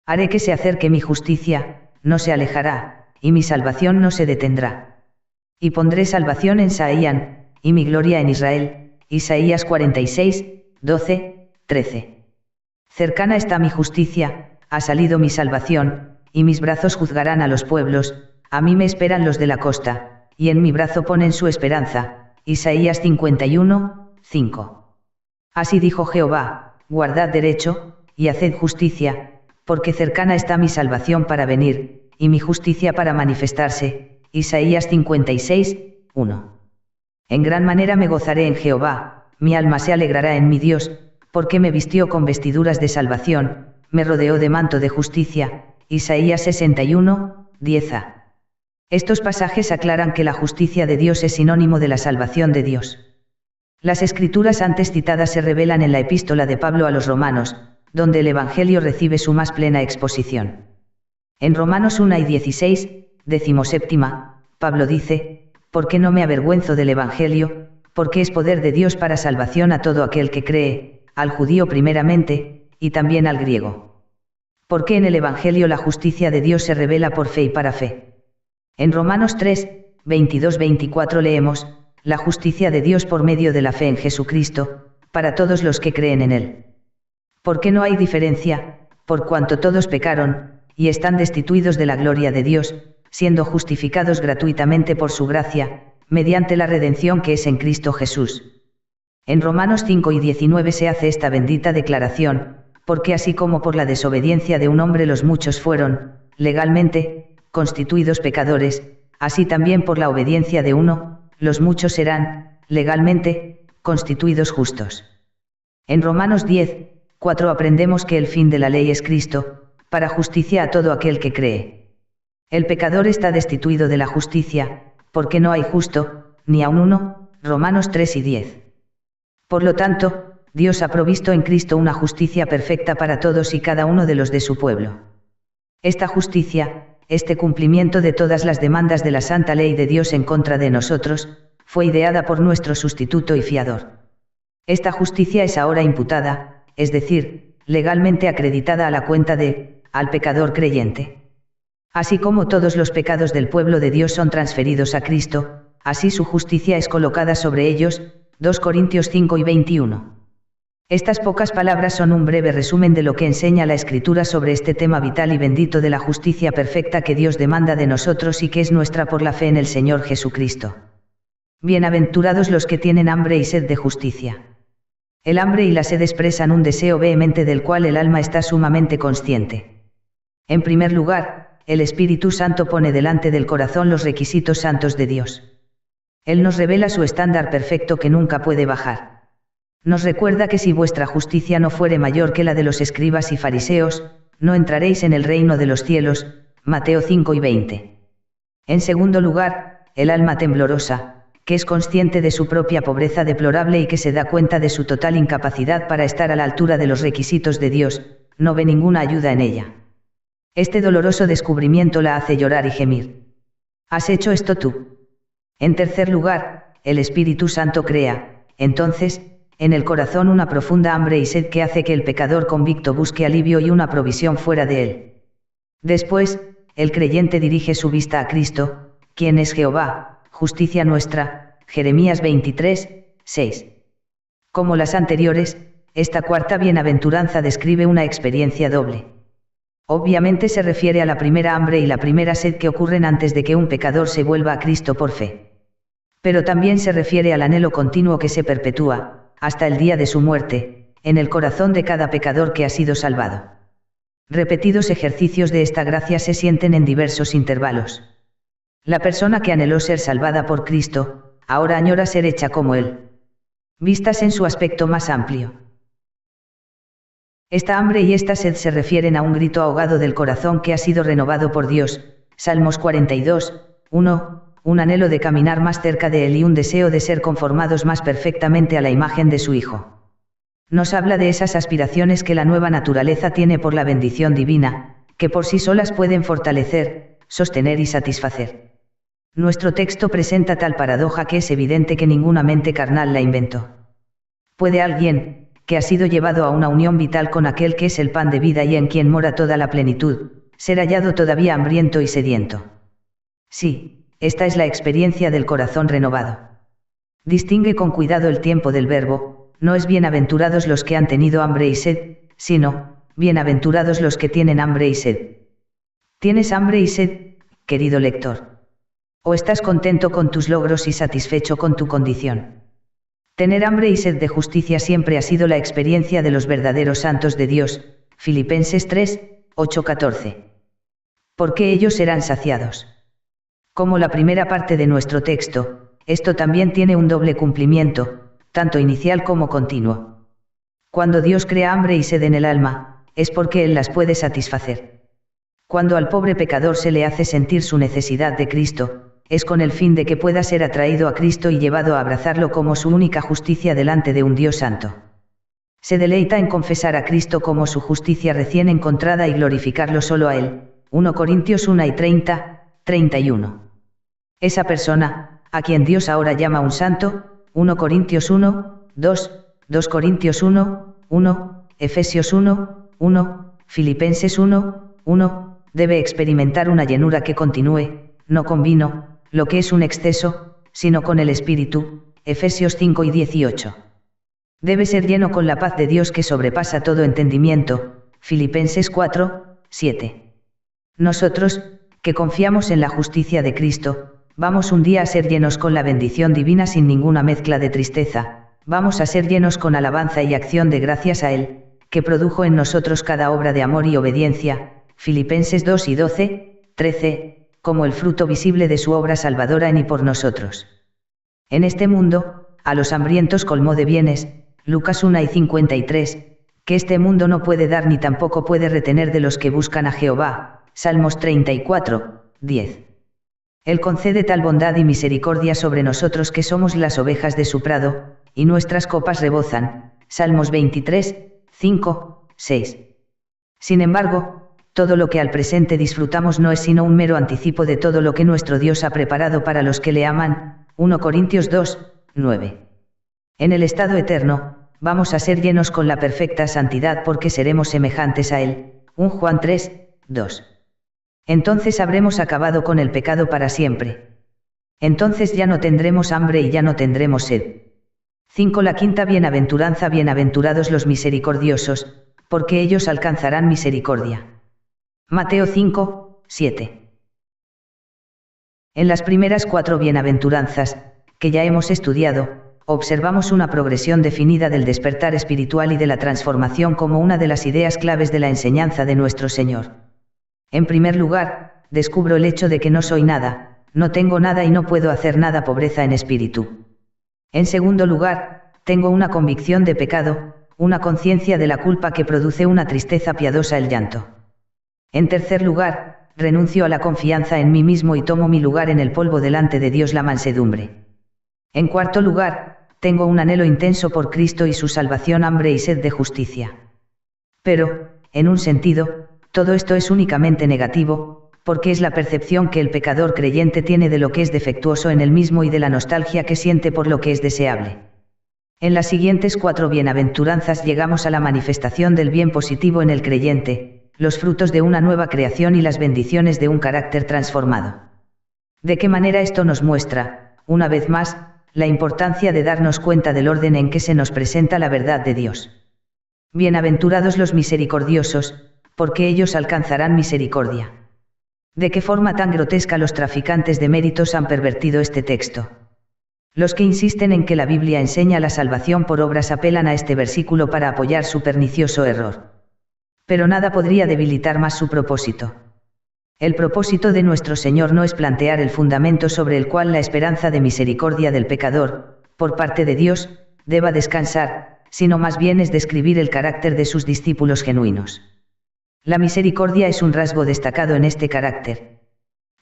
Haré que se acerque mi justicia, no se alejará, y mi salvación no se detendrá. Y pondré salvación en Saían, y mi gloria en Israel. Isaías 46, 12, 13. Cercana está mi justicia, ha salido mi salvación, y mis brazos juzgarán a los pueblos, a mí me esperan los de la costa, y en mi brazo ponen su esperanza. Isaías 51, 5. Así dijo Jehová, guardad derecho, y haced justicia, porque cercana está mi salvación para venir, y mi justicia para manifestarse. Isaías 56, 1. En gran manera me gozaré en Jehová, mi alma se alegrará en mi Dios, porque me vistió con vestiduras de salvación, me rodeó de manto de justicia. Isaías 61, 10a. Estos pasajes aclaran que la justicia de Dios es sinónimo de la salvación de Dios. Las escrituras antes citadas se revelan en la epístola de Pablo a los Romanos, donde el Evangelio recibe su más plena exposición. En Romanos 1 y 16, 17, Pablo dice, «Porque no me avergüenzo del Evangelio, porque es poder de Dios para salvación a todo aquel que cree, al judío primeramente, y también al griego. Porque en el Evangelio la justicia de Dios se revela por fe y para fe». En Romanos 3, 22-24 leemos, «La justicia de Dios por medio de la fe en Jesucristo, para todos los que creen en Él. Porque no hay diferencia, por cuanto todos pecaron, y están destituidos de la gloria de Dios, siendo justificados gratuitamente por su gracia, mediante la redención que es en Cristo Jesús». En Romanos 5 y 19 se hace esta bendita declaración, porque así como por la desobediencia de un hombre los muchos fueron, legalmente, constituidos pecadores, así también por la obediencia de uno, los muchos serán, legalmente, constituidos justos. En Romanos 10, 4 aprendemos que el fin de la ley es Cristo, para justicia a todo aquel que cree. El pecador está destituido de la justicia, porque no hay justo, ni aun uno, Romanos 3 y 10. Por lo tanto, Dios ha provisto en Cristo una justicia perfecta para todos y cada uno de los de su pueblo. Esta justicia, este cumplimiento de todas las demandas de la santa ley de Dios en contra de nosotros, fue ideada por nuestro sustituto y fiador. Esta justicia es ahora imputada, es decir, legalmente acreditada a la cuenta al pecador creyente. Así como todos los pecados del pueblo de Dios son transferidos a Cristo, así su justicia es colocada sobre ellos. 2 Corintios 5 y 21. Estas pocas palabras son un breve resumen de lo que enseña la Escritura sobre este tema vital y bendito de la justicia perfecta que Dios demanda de nosotros y que es nuestra por la fe en el Señor Jesucristo. Bienaventurados los que tienen hambre y sed de justicia. El hambre y la sed expresan un deseo vehemente del cual el alma está sumamente consciente. En primer lugar, el Espíritu Santo pone delante del corazón los requisitos santos de Dios. Él nos revela su estándar perfecto que nunca puede bajar. Nos recuerda que si vuestra justicia no fuere mayor que la de los escribas y fariseos, no entraréis en el reino de los cielos. Mateo 5 y 20. En segundo lugar, el alma temblorosa, que es consciente de su propia pobreza deplorable y que se da cuenta de su total incapacidad para estar a la altura de los requisitos de Dios, no ve ninguna ayuda en ella. Este doloroso descubrimiento la hace llorar y gemir. ¿Has hecho esto tú? En tercer lugar, el Espíritu Santo crea, entonces, en el corazón una profunda hambre y sed que hace que el pecador convicto busque alivio y una provisión fuera de él. Después, el creyente dirige su vista a Cristo, quien es Jehová, justicia nuestra. Jeremías 23, 6. Como las anteriores, esta cuarta bienaventuranza describe una experiencia doble. Obviamente se refiere a la primera hambre y la primera sed que ocurren antes de que un pecador se vuelva a Cristo por fe. Pero también se refiere al anhelo continuo que se perpetúa, hasta el día de su muerte, en el corazón de cada pecador que ha sido salvado. Repetidos ejercicios de esta gracia se sienten en diversos intervalos. La persona que anheló ser salvada por Cristo, ahora añora ser hecha como Él. Vistas en su aspecto más amplio. Esta hambre y esta sed se refieren a un grito ahogado del corazón que ha sido renovado por Dios. Salmos 42, 1. Un anhelo de caminar más cerca de Él y un deseo de ser conformados más perfectamente a la imagen de su Hijo. Nos habla de esas aspiraciones que la nueva naturaleza tiene por la bendición divina, que por sí solas pueden fortalecer, sostener y satisfacer. Nuestro texto presenta tal paradoja que es evidente que ninguna mente carnal la inventó. ¿Puede alguien, que ha sido llevado a una unión vital con aquel que es el pan de vida y en quien mora toda la plenitud, ser hallado todavía hambriento y sediento? Sí. Esta es la experiencia del corazón renovado. Distingue con cuidado el tiempo del verbo, no es bienaventurados los que han tenido hambre y sed, sino, bienaventurados los que tienen hambre y sed. ¿Tienes hambre y sed, querido lector? ¿O estás contento con tus logros y satisfecho con tu condición? Tener hambre y sed de justicia siempre ha sido la experiencia de los verdaderos santos de Dios, Filipenses 3, 8-14. Porque ellos serán saciados. Como la primera parte de nuestro texto, esto también tiene un doble cumplimiento, tanto inicial como continuo. Cuando Dios crea hambre y sed en el alma, es porque Él las puede satisfacer. Cuando al pobre pecador se le hace sentir su necesidad de Cristo, es con el fin de que pueda ser atraído a Cristo y llevado a abrazarlo como su única justicia delante de un Dios santo. Se deleita en confesar a Cristo como su justicia recién encontrada y glorificarlo solo a Él. 1 Corintios 1 y 30, 31. Esa persona, a quien Dios ahora llama un santo, 1 Corintios 1, 2, 2 Corintios 1, 1, Efesios 1, 1, Filipenses 1, 1, debe experimentar una llenura que continúe, no con vino, lo que es un exceso, sino con el Espíritu, Efesios 5 y 18. Debe ser lleno con la paz de Dios que sobrepasa todo entendimiento, Filipenses 4, 7. Nosotros, que confiamos en la justicia de Cristo, vamos un día a ser llenos con la bendición divina sin ninguna mezcla de tristeza, vamos a ser llenos con alabanza y acción de gracias a Él, que produjo en nosotros cada obra de amor y obediencia, Filipenses 2 y 12, 13, como el fruto visible de su obra salvadora en y por nosotros. En este mundo, a los hambrientos colmó de bienes, Lucas 1 y 53, que este mundo no puede dar ni tampoco puede retener de los que buscan a Jehová, Salmos 34, 10. Él concede tal bondad y misericordia sobre nosotros que somos las ovejas de su prado, y nuestras copas rebozan, Salmos 23, 5, 6. Sin embargo, todo lo que al presente disfrutamos no es sino un mero anticipo de todo lo que nuestro Dios ha preparado para los que le aman, 1 Corintios 2, 9. En el estado eterno, vamos a ser llenos con la perfecta santidad porque seremos semejantes a Él, 1 Juan 3, 2. Entonces habremos acabado con el pecado para siempre. Entonces ya no tendremos hambre y ya no tendremos sed. 5 La quinta bienaventuranza. Bienaventurados los misericordiosos, porque ellos alcanzarán misericordia. Mateo 5, 7. En las primeras 4 bienaventuranzas, que ya hemos estudiado, observamos una progresión definida del despertar espiritual y de la transformación como una de las ideas claves de la enseñanza de nuestro Señor. En primer lugar, descubro el hecho de que no soy nada, no tengo nada y no puedo hacer nada, pobreza en espíritu. En segundo lugar, tengo una convicción de pecado, una conciencia de la culpa que produce una tristeza piadosa, el llanto. En tercer lugar, renuncio a la confianza en mí mismo y tomo mi lugar en el polvo delante de Dios, la mansedumbre. En cuarto lugar, tengo un anhelo intenso por Cristo y su salvación, hambre y sed de justicia. Pero, en un sentido, todo esto es únicamente negativo, porque es la percepción que el pecador creyente tiene de lo que es defectuoso en él mismo y de la nostalgia que siente por lo que es deseable. En las siguientes 4 bienaventuranzas llegamos a la manifestación del bien positivo en el creyente, los frutos de una nueva creación y las bendiciones de un carácter transformado. ¿De qué manera esto nos muestra, una vez más, la importancia de darnos cuenta del orden en que se nos presenta la verdad de Dios? Bienaventurados los misericordiosos, porque ellos alcanzarán misericordia. ¿De qué forma tan grotesca los traficantes de méritos han pervertido este texto? Los que insisten en que la Biblia enseña la salvación por obras apelan a este versículo para apoyar su pernicioso error. Pero nada podría debilitar más su propósito. El propósito de nuestro Señor no es plantear el fundamento sobre el cual la esperanza de misericordia del pecador, por parte de Dios, deba descansar, sino más bien es describir el carácter de sus discípulos genuinos. La misericordia es un rasgo destacado en este carácter.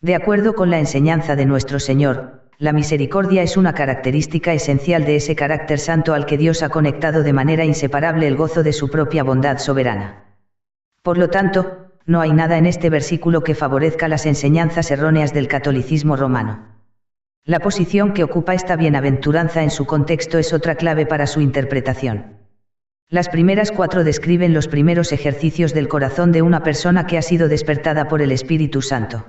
De acuerdo con la enseñanza de nuestro Señor, la misericordia es una característica esencial de ese carácter santo al que Dios ha conectado de manera inseparable el gozo de su propia bondad soberana. Por lo tanto, no hay nada en este versículo que favorezca las enseñanzas erróneas del catolicismo romano. La posición que ocupa esta bienaventuranza en su contexto es otra clave para su interpretación. Las primeras 4 describen los primeros ejercicios del corazón de una persona que ha sido despertada por el Espíritu Santo.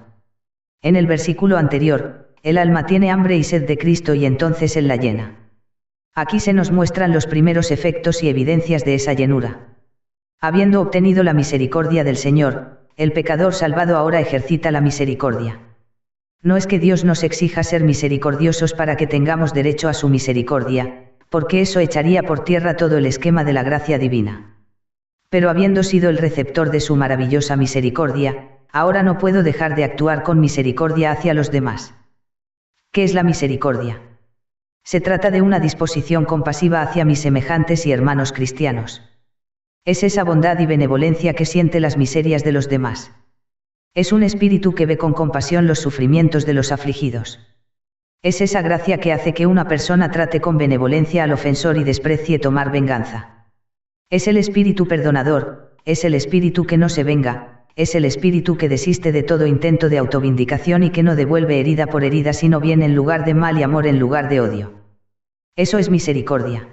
En el versículo anterior, el alma tiene hambre y sed de Cristo y entonces Él la llena. Aquí se nos muestran los primeros efectos y evidencias de esa llenura. Habiendo obtenido la misericordia del Señor, el pecador salvado ahora ejercita la misericordia. No es que Dios nos exija ser misericordiosos para que tengamos derecho a su misericordia, porque eso echaría por tierra todo el esquema de la gracia divina. Pero habiendo sido el receptor de su maravillosa misericordia, ahora no puedo dejar de actuar con misericordia hacia los demás. ¿Qué es la misericordia? Se trata de una disposición compasiva hacia mis semejantes y hermanos cristianos. Es esa bondad y benevolencia que siente las miserias de los demás. Es un espíritu que ve con compasión los sufrimientos de los afligidos. Es esa gracia que hace que una persona trate con benevolencia al ofensor y desprecie tomar venganza. Es el espíritu perdonador, es el espíritu que no se venga, es el espíritu que desiste de todo intento de autovindicación y que no devuelve herida por herida sino bien en lugar de mal y amor en lugar de odio. Eso es misericordia.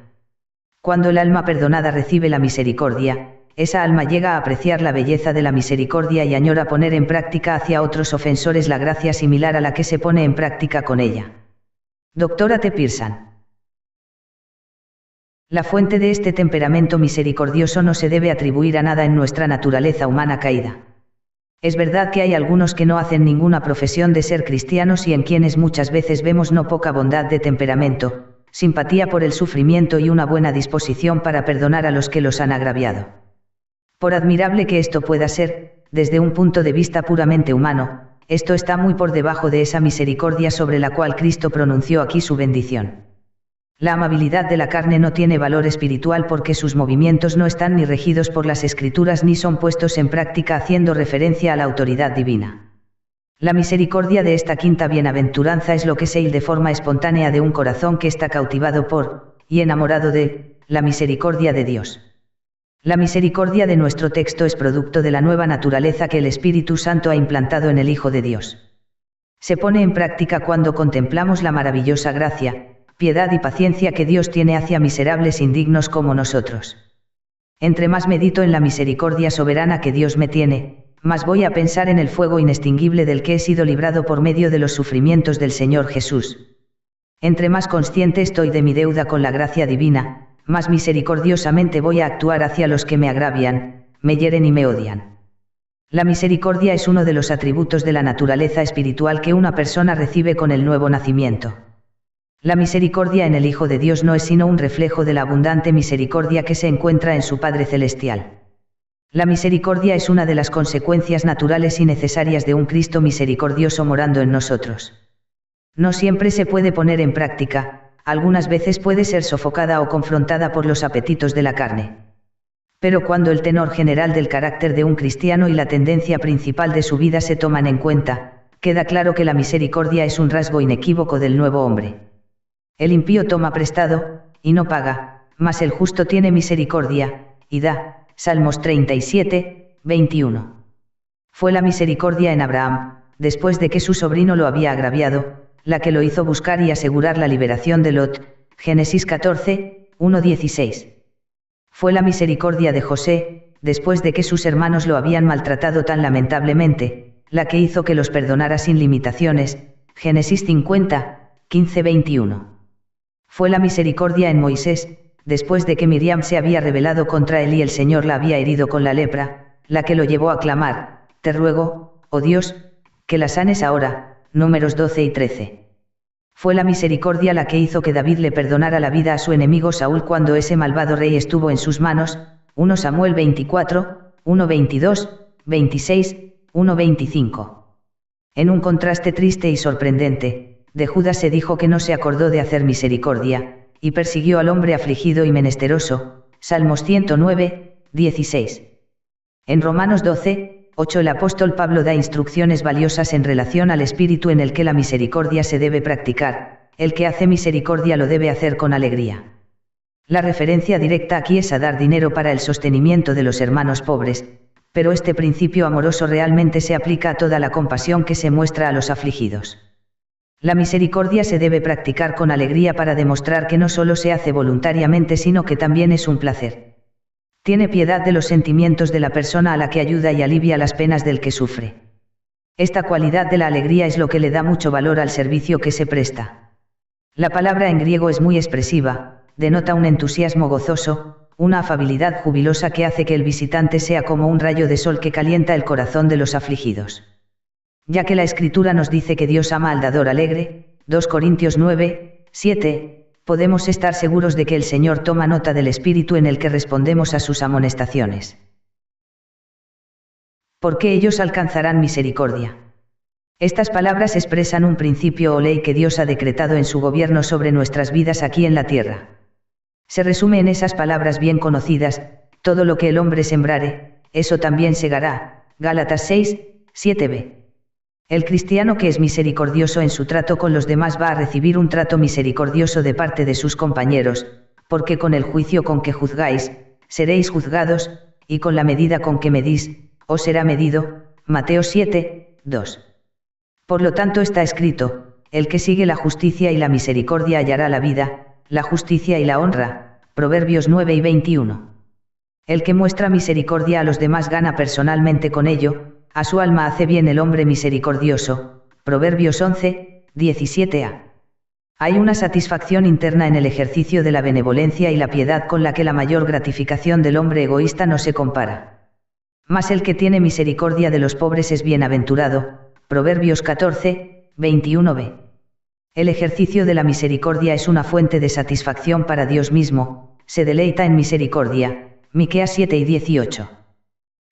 Cuando el alma perdonada recibe la misericordia, esa alma llega a apreciar la belleza de la misericordia y añora poner en práctica hacia otros ofensores la gracia similar a la que se pone en práctica con ella. Dra. T. Pearson. La fuente de este temperamento misericordioso no se debe atribuir a nada en nuestra naturaleza humana caída. Es verdad que hay algunos que no hacen ninguna profesión de ser cristianos y en quienes muchas veces vemos no poca bondad de temperamento, simpatía por el sufrimiento y una buena disposición para perdonar a los que los han agraviado. Por admirable que esto pueda ser, desde un punto de vista puramente humano, esto está muy por debajo de esa misericordia sobre la cual Cristo pronunció aquí su bendición. La amabilidad de la carne no tiene valor espiritual porque sus movimientos no están ni regidos por las Escrituras ni son puestos en práctica haciendo referencia a la autoridad divina. La misericordia de esta quinta bienaventuranza es lo que se de forma espontánea de un corazón que está cautivado por, y enamorado de, la misericordia de Dios. La misericordia de nuestro texto es producto de la nueva naturaleza que el Espíritu Santo ha implantado en el Hijo de Dios. Se pone en práctica cuando contemplamos la maravillosa gracia, piedad y paciencia que Dios tiene hacia miserables indignos como nosotros. Entre más medito en la misericordia soberana que Dios me tiene, más voy a pensar en el fuego inextinguible del que he sido librado por medio de los sufrimientos del Señor Jesús. Entre más consciente estoy de mi deuda con la gracia divina, más misericordiosamente voy a actuar hacia los que me agravian, me hieren y me odian. La misericordia es uno de los atributos de la naturaleza espiritual que una persona recibe con el nuevo nacimiento. La misericordia en el Hijo de Dios no es sino un reflejo de la abundante misericordia que se encuentra en su Padre Celestial. La misericordia es una de las consecuencias naturales y necesarias de un Cristo misericordioso morando en nosotros. No siempre se puede poner en práctica, algunas veces puede ser sofocada o confrontada por los apetitos de la carne. Pero cuando el tenor general del carácter de un cristiano y la tendencia principal de su vida se toman en cuenta, queda claro que la misericordia es un rasgo inequívoco del nuevo hombre. El impío toma prestado, y no paga, mas el justo tiene misericordia, y da. Salmos 37, 21. Fue la misericordia en Abraham, después de que su sobrino lo había agraviado, la que lo hizo buscar y asegurar la liberación de Lot. Génesis 14, 1-16. Fue la misericordia de José, después de que sus hermanos lo habían maltratado tan lamentablemente, la que hizo que los perdonara sin limitaciones. Génesis 50, 15-21. Fue la misericordia en Moisés, después de que Miriam se había rebelado contra él y el Señor la había herido con la lepra, la que lo llevó a clamar: te ruego, oh Dios, que la sanes ahora. Números 12 y 13. Fue la misericordia la que hizo que David le perdonara la vida a su enemigo Saúl cuando ese malvado rey estuvo en sus manos. 1 Samuel 24, 1-22, 26, 1-25. En un contraste triste y sorprendente, de Judas se dijo que no se acordó de hacer misericordia, y persiguió al hombre afligido y menesteroso. Salmos 109, 16. En Romanos 12, 8 el apóstol Pablo da instrucciones valiosas en relación al espíritu en el que la misericordia se debe practicar: el que hace misericordia lo debe hacer con alegría. La referencia directa aquí es a dar dinero para el sostenimiento de los hermanos pobres, pero este principio amoroso realmente se aplica a toda la compasión que se muestra a los afligidos. La misericordia se debe practicar con alegría para demostrar que no solo se hace voluntariamente sino que también es un placer. Tiene piedad de los sentimientos de la persona a la que ayuda y alivia las penas del que sufre. Esta cualidad de la alegría es lo que le da mucho valor al servicio que se presta. La palabra en griego es muy expresiva, denota un entusiasmo gozoso, una afabilidad jubilosa que hace que el visitante sea como un rayo de sol que calienta el corazón de los afligidos. Ya que la Escritura nos dice que Dios ama al dador alegre, 2 Corintios 9, 7, podemos estar seguros de que el Señor toma nota del espíritu en el que respondemos a sus amonestaciones. Porque ellos alcanzarán misericordia. Estas palabras expresan un principio o ley que Dios ha decretado en su gobierno sobre nuestras vidas aquí en la tierra. Se resume en esas palabras bien conocidas: todo lo que el hombre sembrare, eso también segará. Gálatas 6, 7b. El cristiano que es misericordioso en su trato con los demás va a recibir un trato misericordioso de parte de sus compañeros, porque con el juicio con que juzgáis, seréis juzgados, y con la medida con que medís, os será medido. Mateo 7, 2. Por lo tanto está escrito: el que sigue la justicia y la misericordia hallará la vida, la justicia y la honra. Proverbios 9 y 21. El que muestra misericordia a los demás gana personalmente con ello, a su alma hace bien el hombre misericordioso. Proverbios 11, 17a. Hay una satisfacción interna en el ejercicio de la benevolencia y la piedad con la que la mayor gratificación del hombre egoísta no se compara. Mas el que tiene misericordia de los pobres es bienaventurado. Proverbios 14, 21b. El ejercicio de la misericordia es una fuente de satisfacción para Dios mismo, se deleita en misericordia. Miqueas 7 y 18.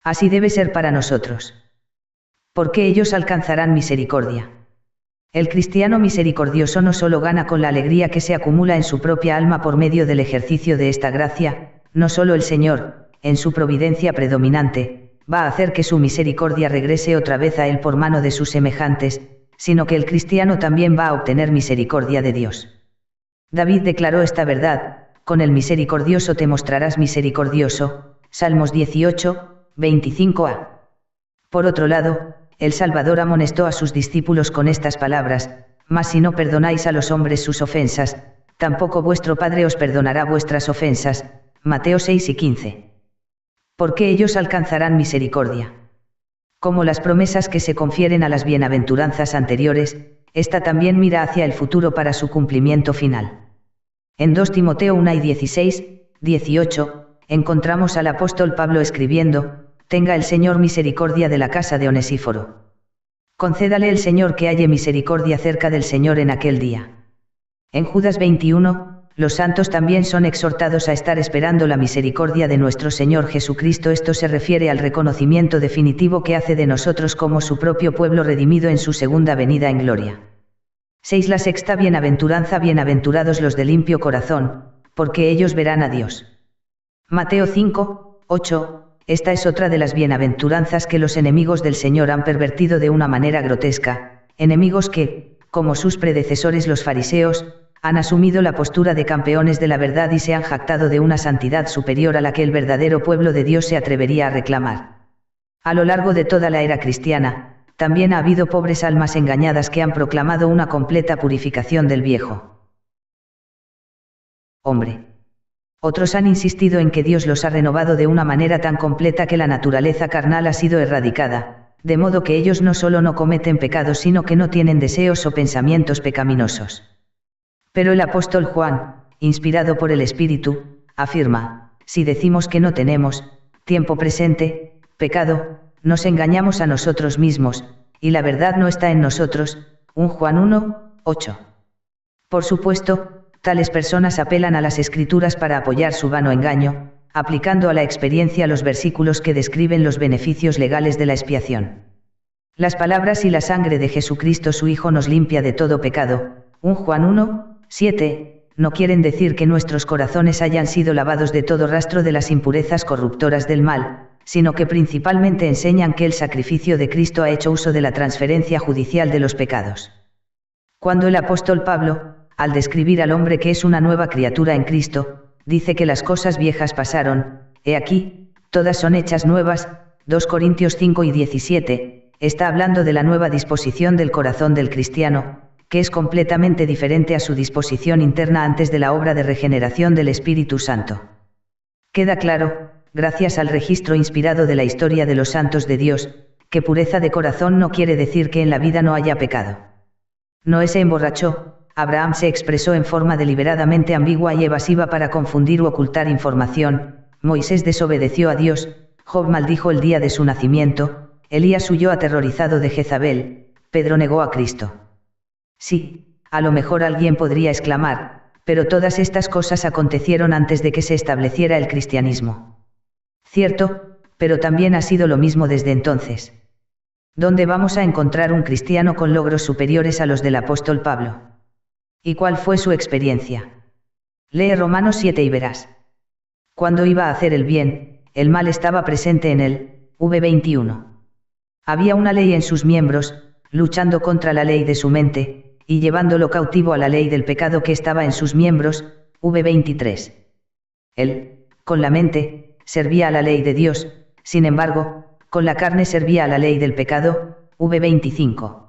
Así debe ser para nosotros. Porque ellos alcanzarán misericordia. El cristiano misericordioso no solo gana con la alegría que se acumula en su propia alma por medio del ejercicio de esta gracia, no solo el Señor, en su providencia predominante, va a hacer que su misericordia regrese otra vez a él por mano de sus semejantes, sino que el cristiano también va a obtener misericordia de Dios. David declaró esta verdad: con el misericordioso te mostrarás misericordioso. Salmos 18, 25a. Por otro lado, el Salvador amonestó a sus discípulos con estas palabras: mas si no perdonáis a los hombres sus ofensas, tampoco vuestro Padre os perdonará vuestras ofensas. Mateo 6 y 15. Porque ellos alcanzarán misericordia. Como las promesas que se confieren a las bienaventuranzas anteriores, esta también mira hacia el futuro para su cumplimiento final. En 2 Timoteo 1 y 16, 18, encontramos al apóstol Pablo escribiendo: tenga el Señor misericordia de la casa de Onesíforo. Concédale el Señor que halle misericordia cerca del Señor en aquel día. En Judas 21, los santos también son exhortados a estar esperando la misericordia de nuestro Señor Jesucristo. Esto se refiere al reconocimiento definitivo que hace de nosotros como su propio pueblo redimido en su segunda venida en gloria. 6. La sexta bienaventuranza: bienaventurados los de limpio corazón, porque ellos verán a Dios. Mateo 5, 8. Esta es otra de las bienaventuranzas que los enemigos del Señor han pervertido de una manera grotesca, enemigos que, como sus predecesores los fariseos, han asumido la postura de campeones de la verdad y se han jactado de una santidad superior a la que el verdadero pueblo de Dios se atrevería a reclamar. A lo largo de toda la era cristiana, también ha habido pobres almas engañadas que han proclamado una completa purificación del viejo hombre. Otros han insistido en que Dios los ha renovado de una manera tan completa que la naturaleza carnal ha sido erradicada, de modo que ellos no solo no cometen pecados sino que no tienen deseos o pensamientos pecaminosos. Pero el apóstol Juan, inspirado por el Espíritu, afirma: si decimos que no tenemos, tiempo presente, pecado, nos engañamos a nosotros mismos, y la verdad no está en nosotros. 1 Juan 1, 8. Por supuesto, tales personas apelan a las Escrituras para apoyar su vano engaño, aplicando a la experiencia los versículos que describen los beneficios legales de la expiación. Las palabras: y la sangre de Jesucristo su Hijo nos limpia de todo pecado. 1 Juan 1, 7, no quieren decir que nuestros corazones hayan sido lavados de todo rastro de las impurezas corruptoras del mal, sino que principalmente enseñan que el sacrificio de Cristo ha hecho uso de la transferencia judicial de los pecados. Cuando el apóstol Pablo, al describir al hombre que es una nueva criatura en Cristo, dice que las cosas viejas pasaron, he aquí, todas son hechas nuevas, 2 Corintios 5 y 17, está hablando de la nueva disposición del corazón del cristiano, que es completamente diferente a su disposición interna antes de la obra de regeneración del Espíritu Santo. Queda claro, gracias al registro inspirado de la historia de los santos de Dios, que pureza de corazón no quiere decir que en la vida no haya pecado. Noé se emborrachó, Abraham se expresó en forma deliberadamente ambigua y evasiva para confundir u ocultar información, Moisés desobedeció a Dios, Job maldijo el día de su nacimiento, Elías huyó aterrorizado de Jezabel, Pedro negó a Cristo. Sí, a lo mejor alguien podría exclamar: pero todas estas cosas acontecieron antes de que se estableciera el cristianismo. Cierto, pero también ha sido lo mismo desde entonces. ¿Dónde vamos a encontrar un cristiano con logros superiores a los del apóstol Pablo? ¿Y cuál fue su experiencia? Lee Romanos 7 y verás. Cuando iba a hacer el bien, el mal estaba presente en él. V21. Había una ley en sus miembros, luchando contra la ley de su mente, y llevándolo cautivo a la ley del pecado que estaba en sus miembros. V23. Él, con la mente, servía a la ley de Dios, sin embargo, con la carne servía a la ley del pecado. V25.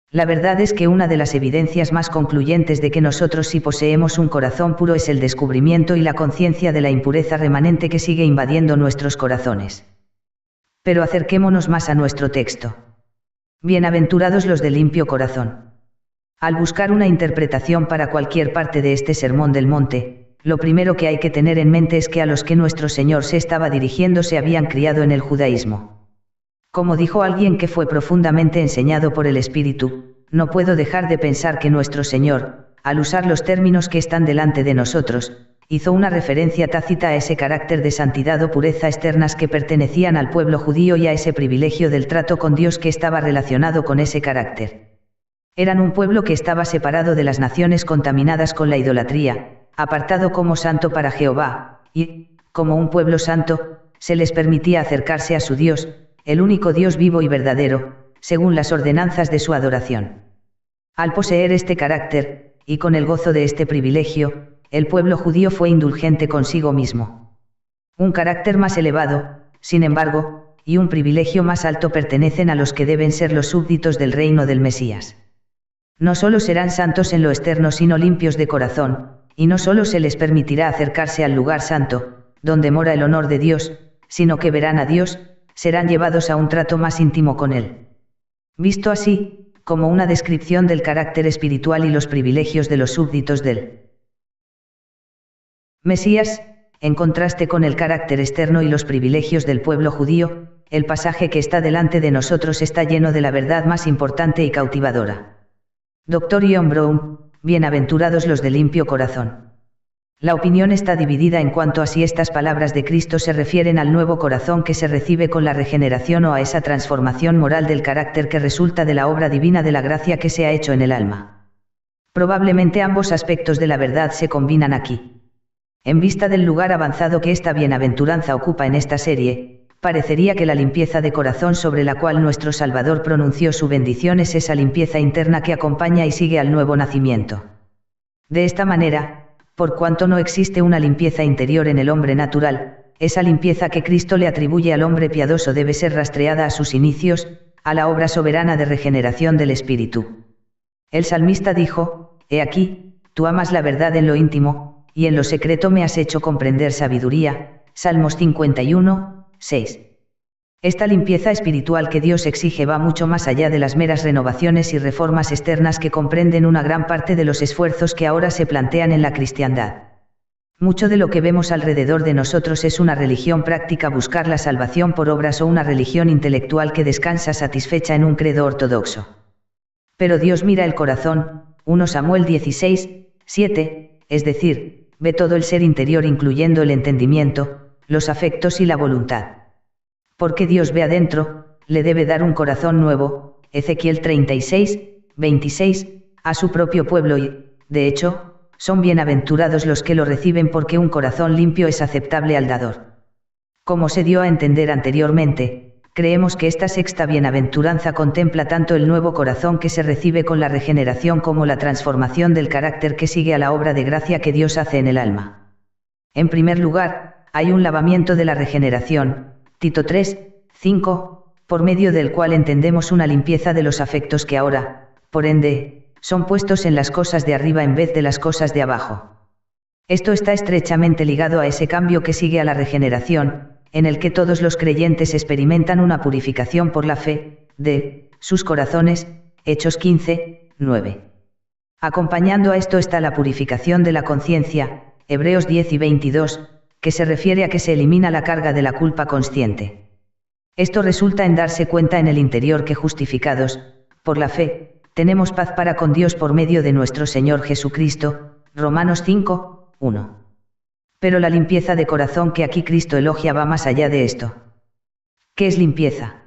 La verdad es que una de las evidencias más concluyentes de que nosotros sí poseemos un corazón puro es el descubrimiento y la conciencia de la impureza remanente que sigue invadiendo nuestros corazones. Pero acerquémonos más a nuestro texto. Bienaventurados los de limpio corazón. Al buscar una interpretación para cualquier parte de este sermón del monte, lo primero que hay que tener en mente es que a los que nuestro Señor se estaba dirigiendo se habían criado en el judaísmo. Como dijo alguien que fue profundamente enseñado por el Espíritu, no puedo dejar de pensar que nuestro Señor, al usar los términos que están delante de nosotros, hizo una referencia tácita a ese carácter de santidad o pureza externas que pertenecían al pueblo judío y a ese privilegio del trato con Dios que estaba relacionado con ese carácter. Eran un pueblo que estaba separado de las naciones contaminadas con la idolatría, apartado como santo para Jehová, y, como un pueblo santo, se les permitía acercarse a su Dios, el único Dios vivo y verdadero, según las ordenanzas de su adoración. Al poseer este carácter, y con el gozo de este privilegio, el pueblo judío fue indulgente consigo mismo. Un carácter más elevado, sin embargo, y un privilegio más alto pertenecen a los que deben ser los súbditos del reino del Mesías. No solo serán santos en lo externo sino limpios de corazón, y no solo se les permitirá acercarse al lugar santo, donde mora el honor de Dios, sino que verán a Dios, serán llevados a un trato más íntimo con Él. Visto así, como una descripción del carácter espiritual y los privilegios de los súbditos del Mesías, en contraste con el carácter externo y los privilegios del pueblo judío, el pasaje que está delante de nosotros está lleno de la verdad más importante y cautivadora. Dr. John Brown, bienaventurados los de limpio corazón. La opinión está dividida en cuanto a si estas palabras de Cristo se refieren al nuevo corazón que se recibe con la regeneración o a esa transformación moral del carácter que resulta de la obra divina de la gracia que se ha hecho en el alma. Probablemente ambos aspectos de la verdad se combinan aquí. En vista del lugar avanzado que esta bienaventuranza ocupa en esta serie, parecería que la limpieza de corazón sobre la cual nuestro Salvador pronunció su bendición es esa limpieza interna que acompaña y sigue al nuevo nacimiento. De esta manera, por cuanto no existe una limpieza interior en el hombre natural, esa limpieza que Cristo le atribuye al hombre piadoso debe ser rastreada a sus inicios, a la obra soberana de regeneración del Espíritu. El salmista dijo: He aquí, tú amas la verdad en lo íntimo, y en lo secreto me has hecho comprender sabiduría. Salmos 51, 6. Esta limpieza espiritual que Dios exige va mucho más allá de las meras renovaciones y reformas externas que comprenden una gran parte de los esfuerzos que ahora se plantean en la cristiandad. Mucho de lo que vemos alrededor de nosotros es una religión práctica, buscar la salvación por obras, o una religión intelectual que descansa satisfecha en un credo ortodoxo. Pero Dios mira el corazón, 1 Samuel 16, 7, es decir, ve todo el ser interior incluyendo el entendimiento, los afectos y la voluntad. Porque Dios ve adentro, le debe dar un corazón nuevo, Ezequiel 36, 26, a su propio pueblo y, de hecho, son bienaventurados los que lo reciben porque un corazón limpio es aceptable al dador. Como se dio a entender anteriormente, creemos que esta sexta bienaventuranza contempla tanto el nuevo corazón que se recibe con la regeneración como la transformación del carácter que sigue a la obra de gracia que Dios hace en el alma. En primer lugar, hay un lavamiento de la regeneración, Tito 3, 5, por medio del cual entendemos una limpieza de los afectos que ahora, por ende, son puestos en las cosas de arriba en vez de las cosas de abajo. Esto está estrechamente ligado a ese cambio que sigue a la regeneración, en el que todos los creyentes experimentan una purificación por la fe, de sus corazones, Hechos 15, 9. Acompañando a esto está la purificación de la conciencia, Hebreos 10 y 22, que se refiere a que se elimina la carga de la culpa consciente. Esto resulta en darse cuenta en el interior que justificados, por la fe, tenemos paz para con Dios por medio de nuestro Señor Jesucristo, Romanos 5, 1. Pero la limpieza de corazón que aquí Cristo elogia va más allá de esto. ¿Qué es limpieza?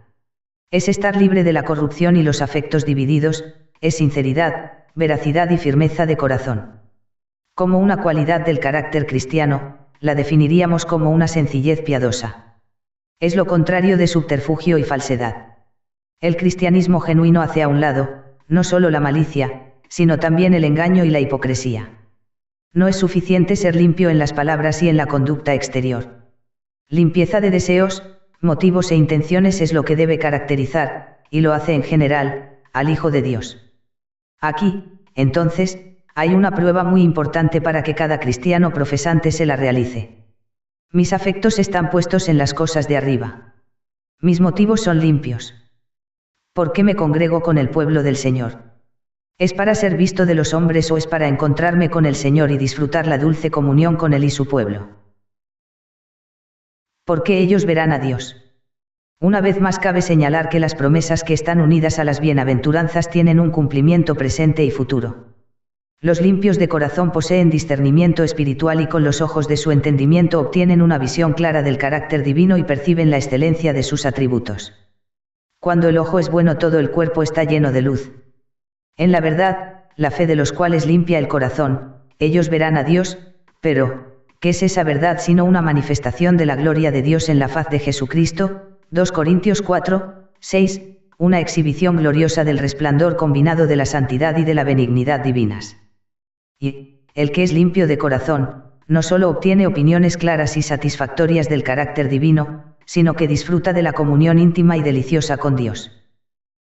Es estar libre de la corrupción y los afectos divididos, es sinceridad, veracidad y firmeza de corazón. Como una cualidad del carácter cristiano, la definiríamos como una sencillez piadosa. Es lo contrario de subterfugio y falsedad. El cristianismo genuino hace a un lado, no solo la malicia, sino también el engaño y la hipocresía. No es suficiente ser limpio en las palabras y en la conducta exterior. Limpieza de deseos, motivos e intenciones es lo que debe caracterizar, y lo hace en general, al Hijo de Dios. Aquí, entonces, hay una prueba muy importante para que cada cristiano profesante se la realice. Mis afectos están puestos en las cosas de arriba. Mis motivos son limpios. ¿Por qué me congrego con el pueblo del Señor? ¿Es para ser visto de los hombres o es para encontrarme con el Señor y disfrutar la dulce comunión con Él y su pueblo? Porque ellos verán a Dios. Una vez más cabe señalar que las promesas que están unidas a las bienaventuranzas tienen un cumplimiento presente y futuro. Los limpios de corazón poseen discernimiento espiritual y con los ojos de su entendimiento obtienen una visión clara del carácter divino y perciben la excelencia de sus atributos. Cuando el ojo es bueno, todo el cuerpo está lleno de luz. En la verdad, la fe de los cuales limpia el corazón, ellos verán a Dios, pero, ¿qué es esa verdad sino una manifestación de la gloria de Dios en la faz de Jesucristo? 2 Corintios 4, 6, una exhibición gloriosa del resplandor combinado de la santidad y de la benignidad divinas. Y, el que es limpio de corazón, no solo obtiene opiniones claras y satisfactorias del carácter divino, sino que disfruta de la comunión íntima y deliciosa con Dios.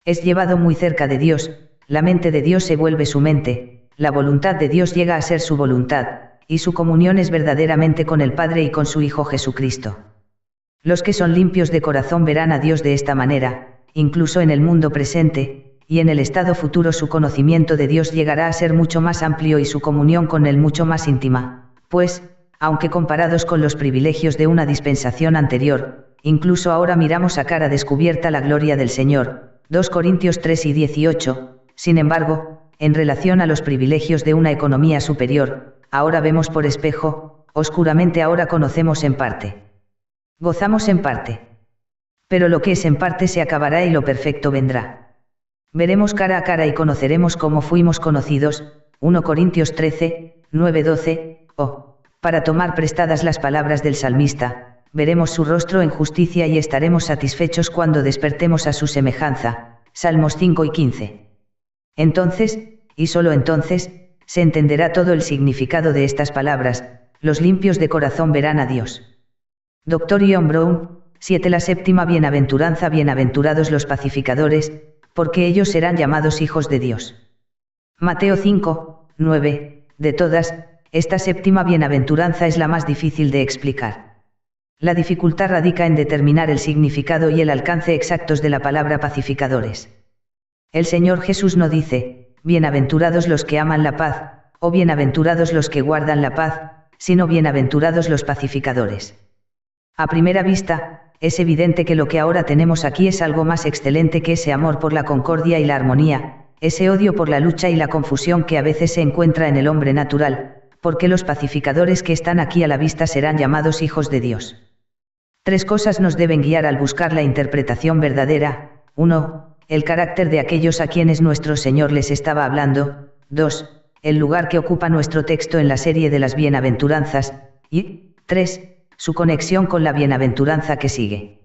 Es llevado muy cerca de Dios, la mente de Dios se vuelve su mente, la voluntad de Dios llega a ser su voluntad, y su comunión es verdaderamente con el Padre y con su Hijo Jesucristo. Los que son limpios de corazón verán a Dios de esta manera, incluso en el mundo presente, y en el estado futuro su conocimiento de Dios llegará a ser mucho más amplio y su comunión con Él mucho más íntima, pues, aunque comparados con los privilegios de una dispensación anterior, incluso ahora miramos a cara descubierta la gloria del Señor, 2 Corintios 3 y 18, sin embargo, en relación a los privilegios de una economía superior, ahora vemos por espejo, oscuramente ahora conocemos en parte. Gozamos en parte. Pero lo que es en parte se acabará y lo perfecto vendrá. Veremos cara a cara y conoceremos cómo fuimos conocidos, 1 Corintios 13, 9-12, para tomar prestadas las palabras del salmista, veremos su rostro en justicia y estaremos satisfechos cuando despertemos a su semejanza, Salmos 5 y 15. Entonces, y solo entonces, se entenderá todo el significado de estas palabras, los limpios de corazón verán a Dios. Dr. John Brown, 7. La séptima bienaventuranza. Bienaventurados los pacificadores, porque ellos serán llamados hijos de Dios. Mateo 5, 9. De todas, esta séptima bienaventuranza es la más difícil de explicar. La dificultad radica en determinar el significado y el alcance exactos de la palabra pacificadores. El Señor Jesús no dice, bienaventurados los que aman la paz, o bienaventurados los que guardan la paz, sino bienaventurados los pacificadores. A primera vista, es evidente que lo que ahora tenemos aquí es algo más excelente que ese amor por la concordia y la armonía, ese odio por la lucha y la confusión que a veces se encuentra en el hombre natural, porque los pacificadores que están aquí a la vista serán llamados hijos de Dios. 3 cosas nos deben guiar al buscar la interpretación verdadera. 1. El carácter de aquellos a quienes nuestro Señor les estaba hablando. 2. El lugar que ocupa nuestro texto en la serie de las bienaventuranzas. Y 3. Su conexión con la bienaventuranza que sigue.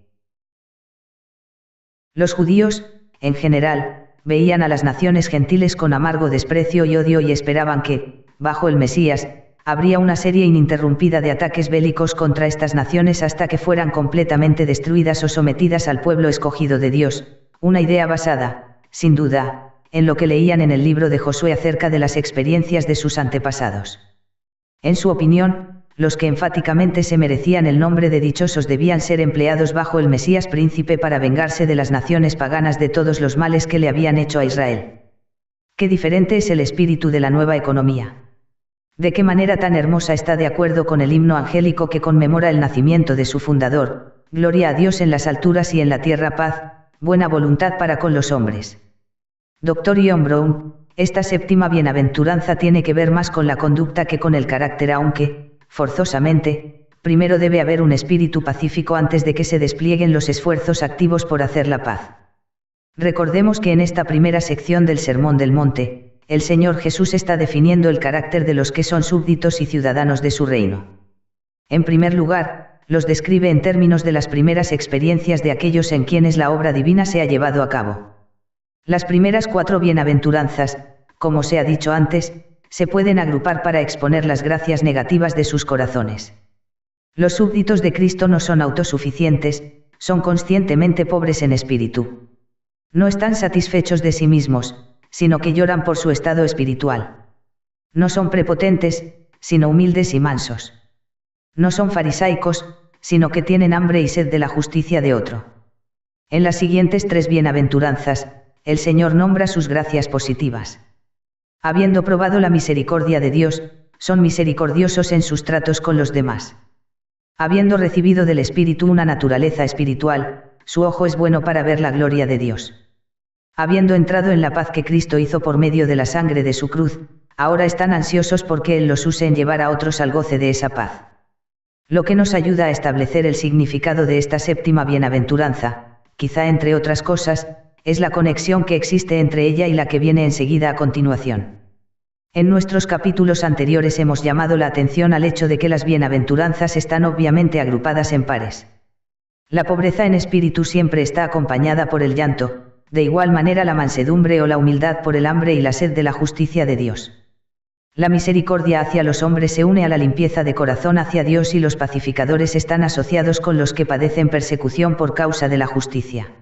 Los judíos, en general, veían a las naciones gentiles con amargo desprecio y odio y esperaban que, bajo el Mesías, habría una serie ininterrumpida de ataques bélicos contra estas naciones hasta que fueran completamente destruidas o sometidas al pueblo escogido de Dios, una idea basada, sin duda, en lo que leían en el libro de Josué acerca de las experiencias de sus antepasados. En su opinión, los que enfáticamente se merecían el nombre de dichosos debían ser empleados bajo el Mesías príncipe para vengarse de las naciones paganas de todos los males que le habían hecho a Israel. Qué diferente es el espíritu de la nueva economía. De qué manera tan hermosa está de acuerdo con el himno angélico que conmemora el nacimiento de su fundador, gloria a Dios en las alturas y en la tierra paz, buena voluntad para con los hombres. Dr. John Brown, esta séptima bienaventuranza tiene que ver más con la conducta que con el carácter, aunque, forzosamente, primero debe haber un espíritu pacífico antes de que se desplieguen los esfuerzos activos por hacer la paz. Recordemos que en esta primera sección del Sermón del Monte, el Señor Jesús está definiendo el carácter de los que son súbditos y ciudadanos de su reino. En primer lugar, los describe en términos de las primeras experiencias de aquellos en quienes la obra divina se ha llevado a cabo. Las primeras 4 bienaventuranzas, como se ha dicho antes, se pueden agrupar para exponer las gracias negativas de sus corazones. Los súbditos de Cristo no son autosuficientes, son conscientemente pobres en espíritu. No están satisfechos de sí mismos, sino que lloran por su estado espiritual. No son prepotentes, sino humildes y mansos. No son farisaicos, sino que tienen hambre y sed de la justicia de otro. En las siguientes 3 bienaventuranzas, el Señor nombra sus gracias positivas. Habiendo probado la misericordia de Dios, son misericordiosos en sus tratos con los demás. Habiendo recibido del Espíritu una naturaleza espiritual, su ojo es bueno para ver la gloria de Dios. Habiendo entrado en la paz que Cristo hizo por medio de la sangre de su cruz, ahora están ansiosos porque Él los use en llevar a otros al goce de esa paz. Lo que nos ayuda a establecer el significado de esta séptima bienaventuranza, quizá entre otras cosas, es la conexión que existe entre ella y la que viene enseguida a continuación. En nuestros capítulos anteriores hemos llamado la atención al hecho de que las bienaventuranzas están obviamente agrupadas en pares. La pobreza en espíritu siempre está acompañada por el llanto, de igual manera la mansedumbre o la humildad por el hambre y la sed de la justicia de Dios. La misericordia hacia los hombres se une a la limpieza de corazón hacia Dios y los pacificadores están asociados con los que padecen persecución por causa de la justicia.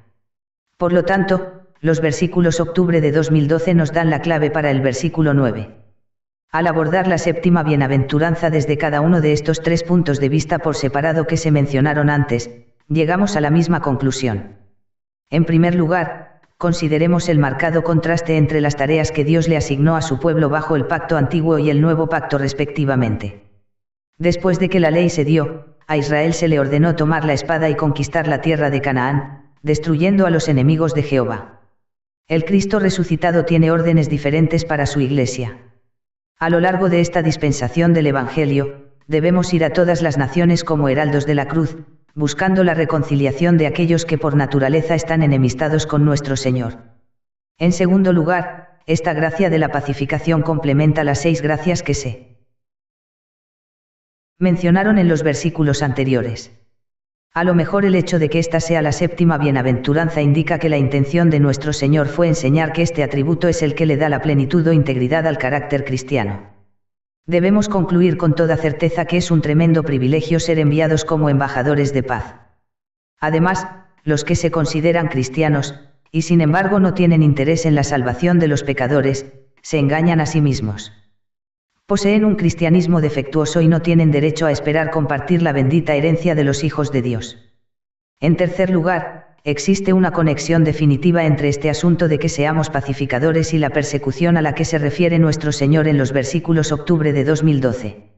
Por lo tanto, los versículos octubre de 2012 nos dan la clave para el versículo 9. Al abordar la séptima bienaventuranza desde cada uno de estos 3 puntos de vista por separado que se mencionaron antes, llegamos a la misma conclusión. En primer lugar, consideremos el marcado contraste entre las tareas que Dios le asignó a su pueblo bajo el pacto antiguo y el nuevo pacto respectivamente. Después de que la ley se dio, a Israel se le ordenó tomar la espada y conquistar la tierra de Canaán, destruyendo a los enemigos de Jehová. El Cristo resucitado tiene órdenes diferentes para su Iglesia. A lo largo de esta dispensación del Evangelio, debemos ir a todas las naciones como heraldos de la cruz, buscando la reconciliación de aquellos que por naturaleza están enemistados con nuestro Señor. En segundo lugar, esta gracia de la pacificación complementa las 6 gracias que se mencionaron en los versículos anteriores. A lo mejor el hecho de que esta sea la séptima bienaventuranza indica que la intención de nuestro Señor fue enseñar que este atributo es el que le da la plenitud o integridad al carácter cristiano. Debemos concluir con toda certeza que es un tremendo privilegio ser enviados como embajadores de paz. Además, los que se consideran cristianos, y sin embargo no tienen interés en la salvación de los pecadores, se engañan a sí mismos. Poseen un cristianismo defectuoso y no tienen derecho a esperar compartir la bendita herencia de los hijos de Dios. En tercer lugar, existe una conexión definitiva entre este asunto de que seamos pacificadores y la persecución a la que se refiere nuestro Señor en los versículos octubre de 2012.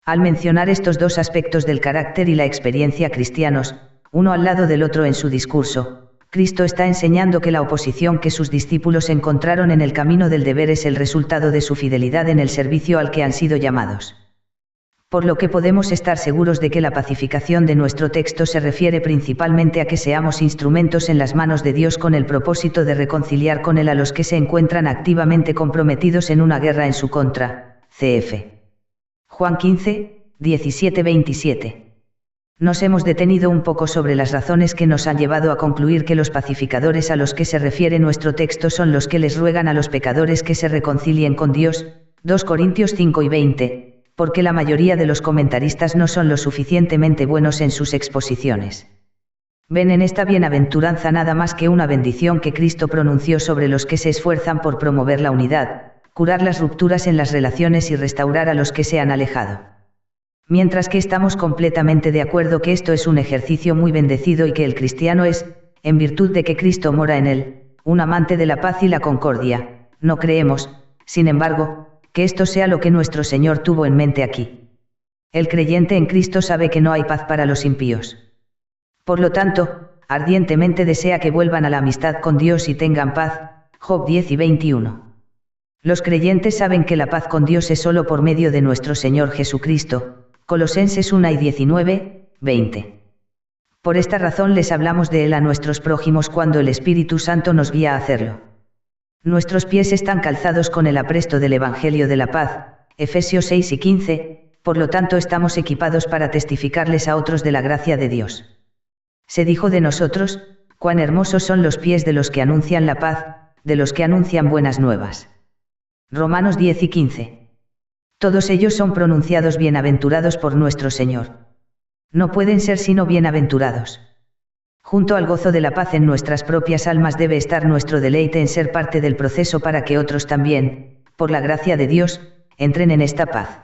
Al mencionar estos 2 aspectos del carácter y la experiencia cristianos, uno al lado del otro en su discurso, Cristo está enseñando que la oposición que sus discípulos encontraron en el camino del deber es el resultado de su fidelidad en el servicio al que han sido llamados. Por lo que podemos estar seguros de que la pacificación de nuestro texto se refiere principalmente a que seamos instrumentos en las manos de Dios con el propósito de reconciliar con Él a los que se encuentran activamente comprometidos en una guerra en su contra. Cf. Juan 15, 17-27. Nos hemos detenido un poco sobre las razones que nos han llevado a concluir que los pacificadores a los que se refiere nuestro texto son los que les ruegan a los pecadores que se reconcilien con Dios, 2 Corintios 5 y 20, porque la mayoría de los comentaristas no son lo suficientemente buenos en sus exposiciones. Ven en esta bienaventuranza nada más que una bendición que Cristo pronunció sobre los que se esfuerzan por promover la unidad, curar las rupturas en las relaciones y restaurar a los que se han alejado. Mientras que estamos completamente de acuerdo que esto es un ejercicio muy bendecido y que el cristiano es, en virtud de que Cristo mora en él, un amante de la paz y la concordia, no creemos, sin embargo, que esto sea lo que nuestro Señor tuvo en mente aquí. El creyente en Cristo sabe que no hay paz para los impíos. Por lo tanto, ardientemente desea que vuelvan a la amistad con Dios y tengan paz. Job 10 y 21. Los creyentes saben que la paz con Dios es solo por medio de nuestro Señor Jesucristo. Colosenses 1 y 19, 20. Por esta razón les hablamos de Él a nuestros prójimos cuando el Espíritu Santo nos guía a hacerlo. Nuestros pies están calzados con el apresto del Evangelio de la paz, Efesios 6 y 15, por lo tanto estamos equipados para testificarles a otros de la gracia de Dios. Se dijo de nosotros, cuán hermosos son los pies de los que anuncian la paz, de los que anuncian buenas nuevas. Romanos 10 y 15. Todos ellos son pronunciados bienaventurados por nuestro Señor. No pueden ser sino bienaventurados. Junto al gozo de la paz en nuestras propias almas debe estar nuestro deleite en ser parte del proceso para que otros también, por la gracia de Dios, entren en esta paz.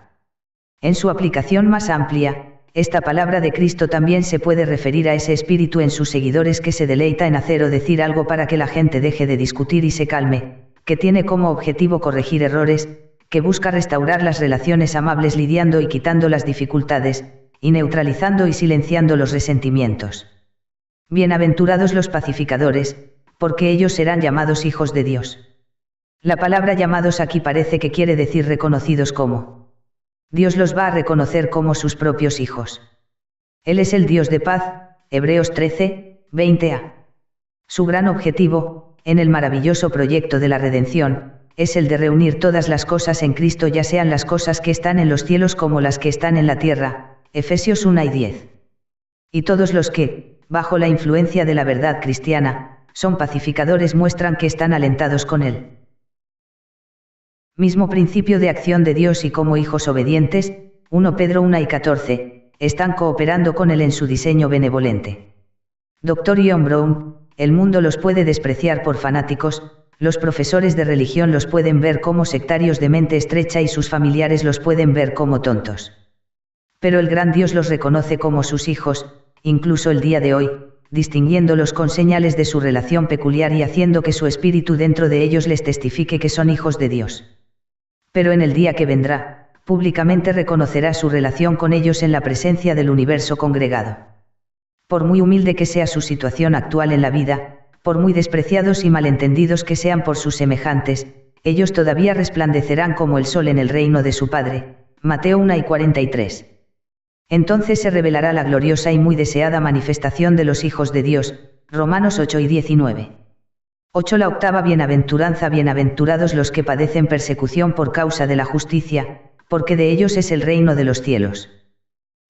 En su aplicación más amplia, esta palabra de Cristo también se puede referir a ese espíritu en sus seguidores que se deleita en hacer o decir algo para que la gente deje de discutir y se calme, que tiene como objetivo corregir errores, que busca restaurar las relaciones amables lidiando y quitando las dificultades, y neutralizando y silenciando los resentimientos. Bienaventurados los pacificadores, porque ellos serán llamados hijos de Dios. La palabra llamados aquí parece que quiere decir reconocidos como. Dios los va a reconocer como sus propios hijos. Él es el Dios de paz, Hebreos 13, 20a. Su gran objetivo, en el maravilloso proyecto de la redención, es el de reunir todas las cosas en Cristo, ya sean las cosas que están en los cielos como las que están en la tierra, Efesios 1 y 10. Y todos los que, bajo la influencia de la verdad cristiana, son pacificadores muestran que están alentados con Él. Mismo principio de acción de Dios y como hijos obedientes, 1 Pedro 1 y 14, están cooperando con Él en su diseño benevolente. Dr. John Brown, el mundo los puede despreciar por fanáticos, los profesores de religión los pueden ver como sectarios de mente estrecha y sus familiares los pueden ver como tontos. Pero el gran Dios los reconoce como sus hijos, incluso el día de hoy, distinguiéndolos con señales de su relación peculiar y haciendo que su espíritu dentro de ellos les testifique que son hijos de Dios. Pero en el día que vendrá, públicamente reconocerá su relación con ellos en la presencia del universo congregado. Por muy humilde que sea su situación actual en la vida, por muy despreciados y malentendidos que sean por sus semejantes, ellos todavía resplandecerán como el sol en el reino de su Padre. Mateo 1 y 43. Entonces se revelará la gloriosa y muy deseada manifestación de los hijos de Dios. Romanos 8 y 19. 8. La octava bienaventuranza. Bienaventurados los que padecen persecución por causa de la justicia, porque de ellos es el reino de los cielos.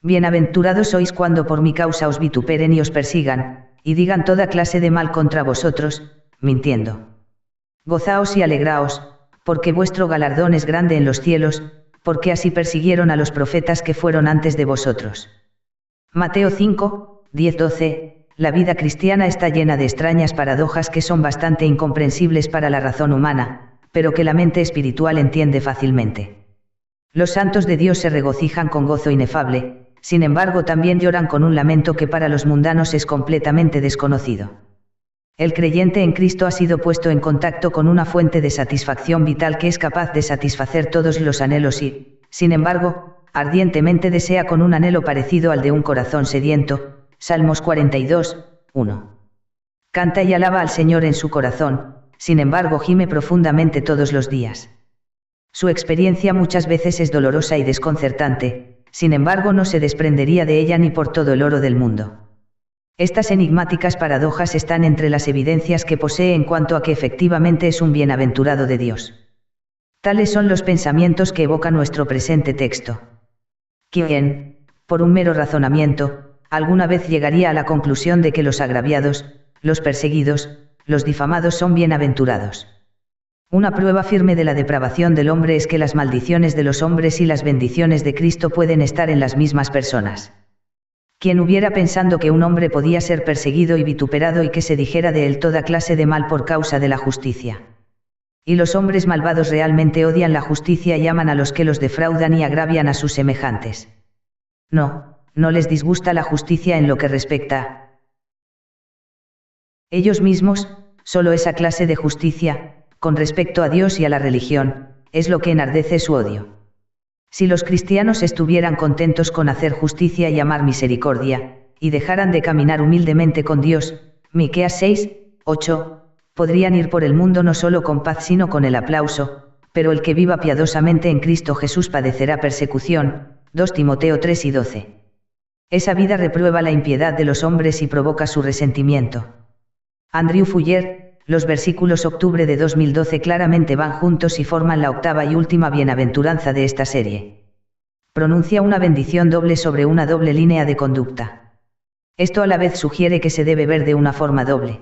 Bienaventurados sois cuando por mi causa os vituperen y os persigan, y digan toda clase de mal contra vosotros, mintiendo. Gozaos y alegraos, porque vuestro galardón es grande en los cielos, porque así persiguieron a los profetas que fueron antes de vosotros. Mateo 5, 10-12. La vida cristiana está llena de extrañas paradojas que son bastante incomprensibles para la razón humana, pero que la mente espiritual entiende fácilmente. Los santos de Dios se regocijan con gozo inefable, sin embargo también lloran con un lamento que para los mundanos es completamente desconocido. El creyente en Cristo ha sido puesto en contacto con una fuente de satisfacción vital que es capaz de satisfacer todos los anhelos y, sin embargo, ardientemente desea con un anhelo parecido al de un corazón sediento. Salmos 42, 1. Canta y alaba al Señor en su corazón, sin embargo gime profundamente todos los días. Su experiencia muchas veces es dolorosa y desconcertante, sin embargo no se desprendería de ella ni por todo el oro del mundo. Estas enigmáticas paradojas están entre las evidencias que posee en cuanto a que efectivamente es un bienaventurado de Dios. Tales son los pensamientos que evoca nuestro presente texto. ¿Quién, por un mero razonamiento, alguna vez llegaría a la conclusión de que los agraviados, los perseguidos, los difamados son bienaventurados? Una prueba firme de la depravación del hombre es que las maldiciones de los hombres y las bendiciones de Cristo pueden estar en las mismas personas. ¿Quién hubiera pensado que un hombre podía ser perseguido y vituperado y que se dijera de él toda clase de mal por causa de la justicia? Y los hombres malvados realmente odian la justicia y aman a los que los defraudan y agravian a sus semejantes. No les disgusta la justicia en lo que respecta a ellos mismos, solo esa clase de justicia, con respecto a Dios y a la religión, es lo que enardece su odio. Si los cristianos estuvieran contentos con hacer justicia y amar misericordia, y dejaran de caminar humildemente con Dios, Miqueas 6, 8, podrían ir por el mundo no solo con paz sino con el aplauso, pero el que viva piadosamente en Cristo Jesús padecerá persecución. 2 Timoteo 3 y 12. Esa vida reprueba la impiedad de los hombres y provoca su resentimiento. Andrew Fuller, los versículos octubre de 2012 claramente van juntos y forman la octava y última bienaventuranza de esta serie. Pronuncia una bendición doble sobre una doble línea de conducta. Esto a la vez sugiere que se debe ver de una forma doble.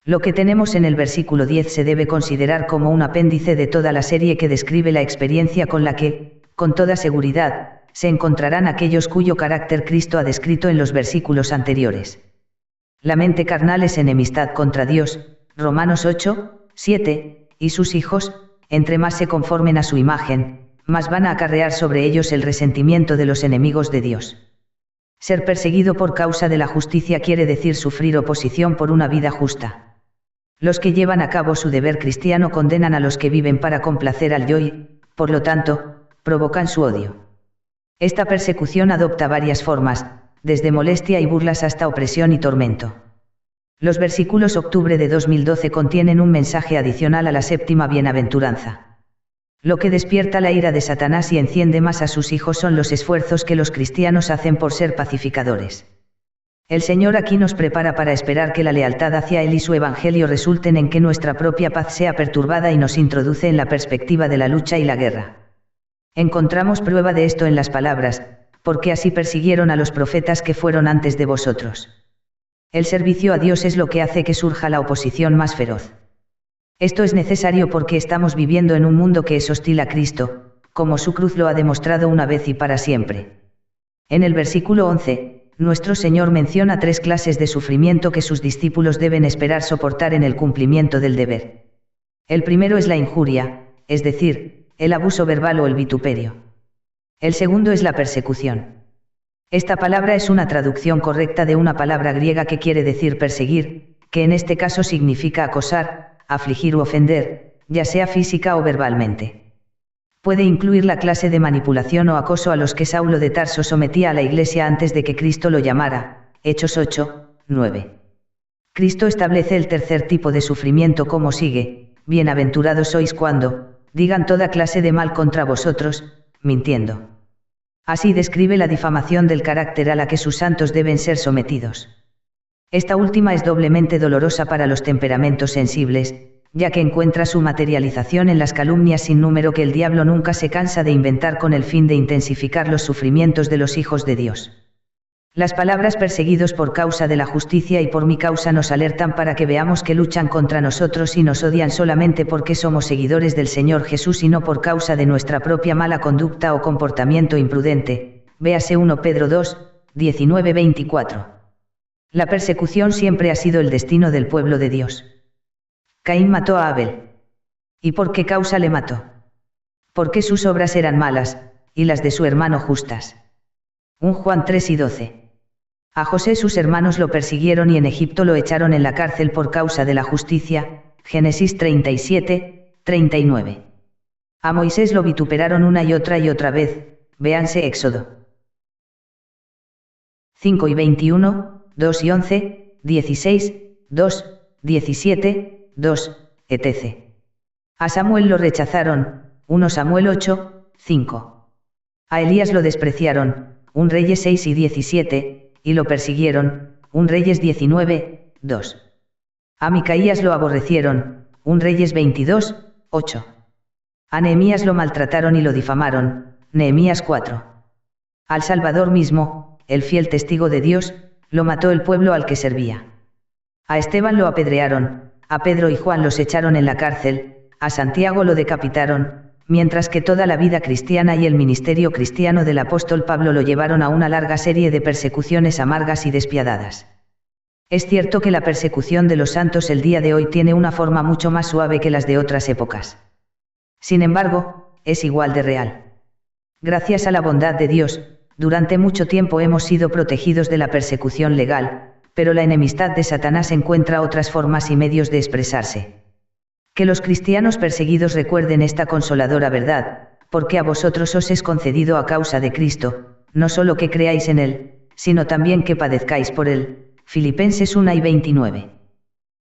Lo que tenemos en el versículo 10 se debe considerar como un apéndice de toda la serie que describe la experiencia con la que, con toda seguridad, se encontrarán aquellos cuyo carácter Cristo ha descrito en los versículos anteriores. La mente carnal es enemistad contra Dios, Romanos 8, 7, y sus hijos, entre más se conformen a su imagen, más van a acarrear sobre ellos el resentimiento de los enemigos de Dios. Ser perseguido por causa de la justicia quiere decir sufrir oposición por una vida justa. Los que llevan a cabo su deber cristiano condenan a los que viven para complacer al yo y, por lo tanto, provocan su odio. Esta persecución adopta varias formas, desde molestia y burlas hasta opresión y tormento. Los versículos octubre de 2012 contienen un mensaje adicional a la séptima bienaventuranza. Lo que despierta la ira de Satanás y enciende más a sus hijos son los esfuerzos que los cristianos hacen por ser pacificadores. El Señor aquí nos prepara para esperar que la lealtad hacia Él y su Evangelio resulten en que nuestra propia paz sea perturbada y nos introduce en la perspectiva de la lucha y la guerra. Encontramos prueba de esto en las palabras, porque así persiguieron a los profetas que fueron antes de vosotros. El servicio a Dios es lo que hace que surja la oposición más feroz. Esto es necesario porque estamos viviendo en un mundo que es hostil a Cristo, como su cruz lo ha demostrado una vez y para siempre. En el versículo 11, nuestro Señor menciona 3 clases de sufrimiento que sus discípulos deben esperar soportar en el cumplimiento del deber. El primero es la injuria, es decir, el abuso verbal o el vituperio. El segundo es la persecución. Esta palabra es una traducción correcta de una palabra griega que quiere decir perseguir, que en este caso significa acosar, afligir u ofender, ya sea física o verbalmente. Puede incluir la clase de manipulación o acoso a los que Saulo de Tarso sometía a la iglesia antes de que Cristo lo llamara, Hechos 8, 9. Cristo establece el tercer tipo de sufrimiento como sigue: bienaventurados sois cuando digan toda clase de mal contra vosotros, mintiendo. Así describe la difamación del carácter a la que sus santos deben ser sometidos. Esta última es doblemente dolorosa para los temperamentos sensibles, ya que encuentra su materialización en las calumnias sin número que el diablo nunca se cansa de inventar con el fin de intensificar los sufrimientos de los hijos de Dios. Las palabras perseguidos por causa de la justicia y por mi causa nos alertan para que veamos que luchan contra nosotros y nos odian solamente porque somos seguidores del Señor Jesús y no por causa de nuestra propia mala conducta o comportamiento imprudente. Véase 1 Pedro 2, 19-24. La persecución siempre ha sido el destino del pueblo de Dios. Caín mató a Abel. ¿Y por qué causa le mató? Porque sus obras eran malas, y las de su hermano justas. 1 Juan 3 y 12. A José sus hermanos lo persiguieron y en Egipto lo echaron en la cárcel por causa de la justicia, Génesis 37, 39. A Moisés lo vituperaron una y otra vez, véanse Éxodo 5 y 21, 2 y 11, 16, 2, 17, 2, etc. A Samuel lo rechazaron, 1 Samuel 8, 5. A Elías lo despreciaron, 1 Reyes 6 y 17, y lo persiguieron, 1 Reyes 19, 2. A Micaías lo aborrecieron, 1 Reyes 22, 8. A Nehemías lo maltrataron y lo difamaron, Nehemías 4. Al Salvador mismo, el fiel testigo de Dios, lo mató el pueblo al que servía. A Esteban lo apedrearon, a Pedro y Juan los echaron en la cárcel, a Santiago lo decapitaron, mientras que toda la vida cristiana y el ministerio cristiano del apóstol Pablo lo llevaron a una larga serie de persecuciones amargas y despiadadas. Es cierto que la persecución de los santos el día de hoy tiene una forma mucho más suave que las de otras épocas. Sin embargo, es igual de real. Gracias a la bondad de Dios, durante mucho tiempo hemos sido protegidos de la persecución legal, pero la enemistad de Satanás encuentra otras formas y medios de expresarse. Que los cristianos perseguidos recuerden esta consoladora verdad, porque a vosotros os es concedido a causa de Cristo, no solo que creáis en Él, sino también que padezcáis por Él. Filipenses 1 y 29.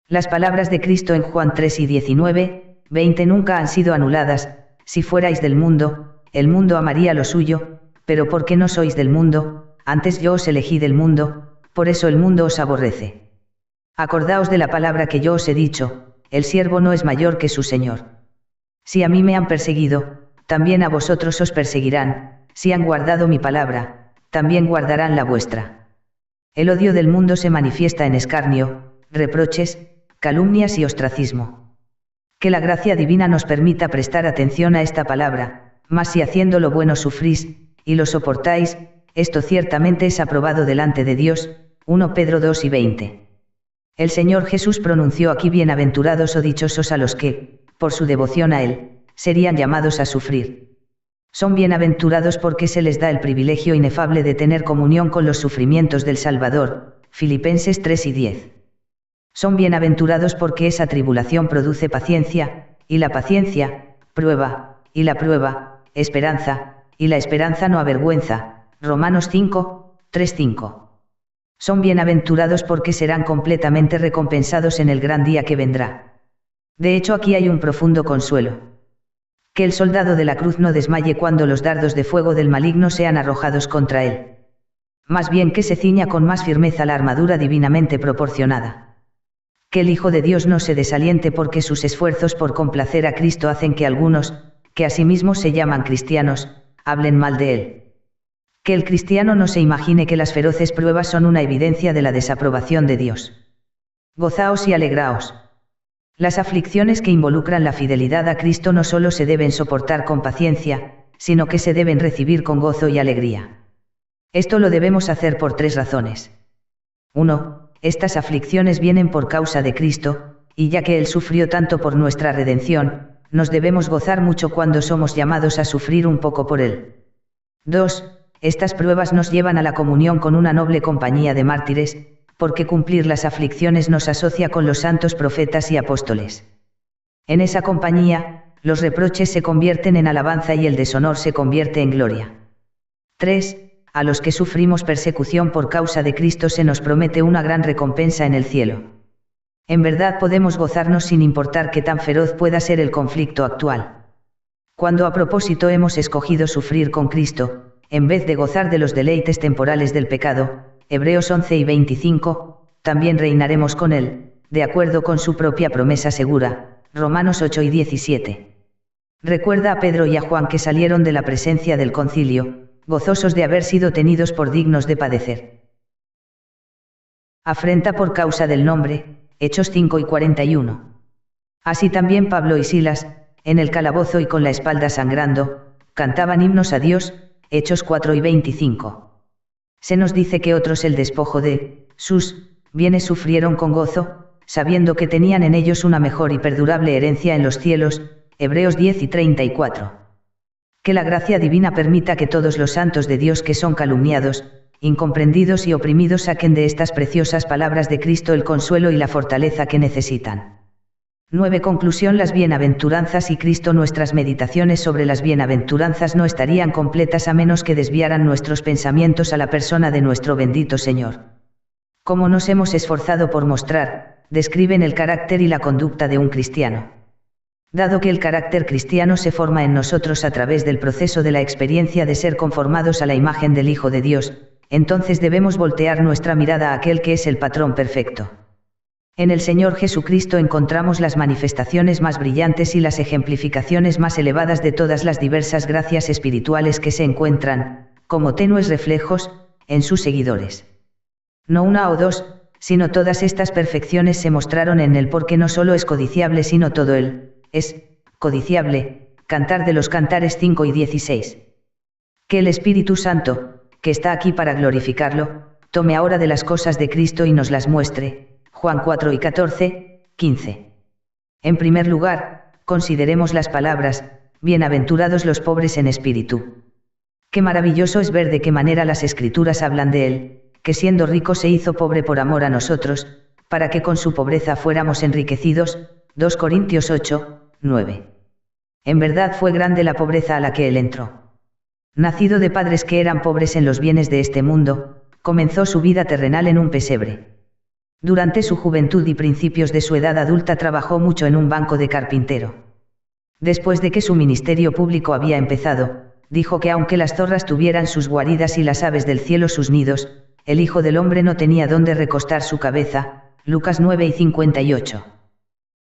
Las palabras de Cristo en Juan 3 y 19, 20 nunca han sido anuladas, si fuerais del mundo, el mundo amaría lo suyo, pero porque no sois del mundo, antes yo os elegí del mundo, por eso el mundo os aborrece. Acordaos de la palabra que yo os he dicho, el siervo no es mayor que su señor. Si a mí me han perseguido, también a vosotros os perseguirán, si han guardado mi palabra, también guardarán la vuestra. El odio del mundo se manifiesta en escarnio, reproches, calumnias y ostracismo. Que la gracia divina nos permita prestar atención a esta palabra, mas si haciendo lo bueno sufrís, y lo soportáis, esto ciertamente es aprobado delante de Dios. 1 Pedro 2 y 20. El Señor Jesús pronunció aquí bienaventurados o dichosos a los que, por su devoción a Él, serían llamados a sufrir. Son bienaventurados porque se les da el privilegio inefable de tener comunión con los sufrimientos del Salvador. Filipenses 3 y 10. Son bienaventurados porque esa tribulación produce paciencia, y la paciencia, prueba, y la prueba, esperanza, y la esperanza no avergüenza. Romanos 5, 3-5. Son bienaventurados porque serán completamente recompensados en el gran día que vendrá. De hecho, aquí hay un profundo consuelo. Que el soldado de la cruz no desmaye cuando los dardos de fuego del maligno sean arrojados contra él. Más bien que se ciña con más firmeza la armadura divinamente proporcionada. Que el Hijo de Dios no se desaliente porque sus esfuerzos por complacer a Cristo hacen que algunos, que asimismo se llaman cristianos, hablen mal de él. Que el cristiano no se imagine que las feroces pruebas son una evidencia de la desaprobación de Dios. Gozaos y alegraos. Las aflicciones que involucran la fidelidad a Cristo no solo se deben soportar con paciencia, sino que se deben recibir con gozo y alegría. Esto lo debemos hacer por 3 razones. 1. Estas aflicciones vienen por causa de Cristo, y ya que Él sufrió tanto por nuestra redención, nos debemos gozar mucho cuando somos llamados a sufrir un poco por Él. 2. Estas pruebas nos llevan a la comunión con una noble compañía de mártires, porque cumplir las aflicciones nos asocia con los santos profetas y apóstoles. En esa compañía, los reproches se convierten en alabanza y el deshonor se convierte en gloria. 3. A los que sufrimos persecución por causa de Cristo se nos promete una gran recompensa en el cielo. En verdad podemos gozarnos sin importar qué tan feroz pueda ser el conflicto actual. Cuando a propósito hemos escogido sufrir con Cristo, en vez de gozar de los deleites temporales del pecado, Hebreos 11 y 25, también reinaremos con Él, de acuerdo con su propia promesa segura, Romanos 8 y 17. Recuerda a Pedro y a Juan que salieron de la presencia del concilio, gozosos de haber sido tenidos por dignos de padecer. Afrenta por causa del nombre, Hechos 5 y 41. Así también Pablo y Silas, en el calabozo y con la espalda sangrando, cantaban himnos a Dios, Hechos 4 y 25. Se nos dice que otros el despojo de sus bienes sufrieron con gozo, sabiendo que tenían en ellos una mejor y perdurable herencia en los cielos, Hebreos 10 y 34. Que la gracia divina permita que todos los santos de Dios que son calumniados, incomprendidos y oprimidos saquen de estas preciosas palabras de Cristo el consuelo y la fortaleza que necesitan. 9. Conclusión. Las bienaventuranzas y Cristo. Nuestras meditaciones sobre las bienaventuranzas no estarían completas a menos que desviaran nuestros pensamientos a la persona de nuestro bendito Señor. Como nos hemos esforzado por mostrar, describen el carácter y la conducta de un cristiano. Dado que el carácter cristiano se forma en nosotros a través del proceso de la experiencia de ser conformados a la imagen del Hijo de Dios, entonces debemos voltear nuestra mirada a aquel que es el patrón perfecto. En el Señor Jesucristo encontramos las manifestaciones más brillantes y las ejemplificaciones más elevadas de todas las diversas gracias espirituales que se encuentran, como tenues reflejos, en sus seguidores. No una o dos, sino todas estas perfecciones se mostraron en él porque no solo es codiciable sino todo él, es codiciable. Cantar de los Cantares 5 y 16. Que el Espíritu Santo, que está aquí para glorificarlo, tome ahora de las cosas de Cristo y nos las muestre. Juan 4 y 14, 15. En primer lugar, consideremos las palabras, bienaventurados los pobres en espíritu. Qué maravilloso es ver de qué manera las Escrituras hablan de él, que siendo rico se hizo pobre por amor a nosotros, para que con su pobreza fuéramos enriquecidos. 2 Corintios 8, 9. En verdad fue grande la pobreza a la que él entró. Nacido de padres que eran pobres en los bienes de este mundo, comenzó su vida terrenal en un pesebre. Durante su juventud y principios de su edad adulta trabajó mucho en un banco de carpintero. Después de que su ministerio público había empezado, dijo que aunque las zorras tuvieran sus guaridas y las aves del cielo sus nidos, el Hijo del Hombre no tenía dónde recostar su cabeza. Lucas 9:58.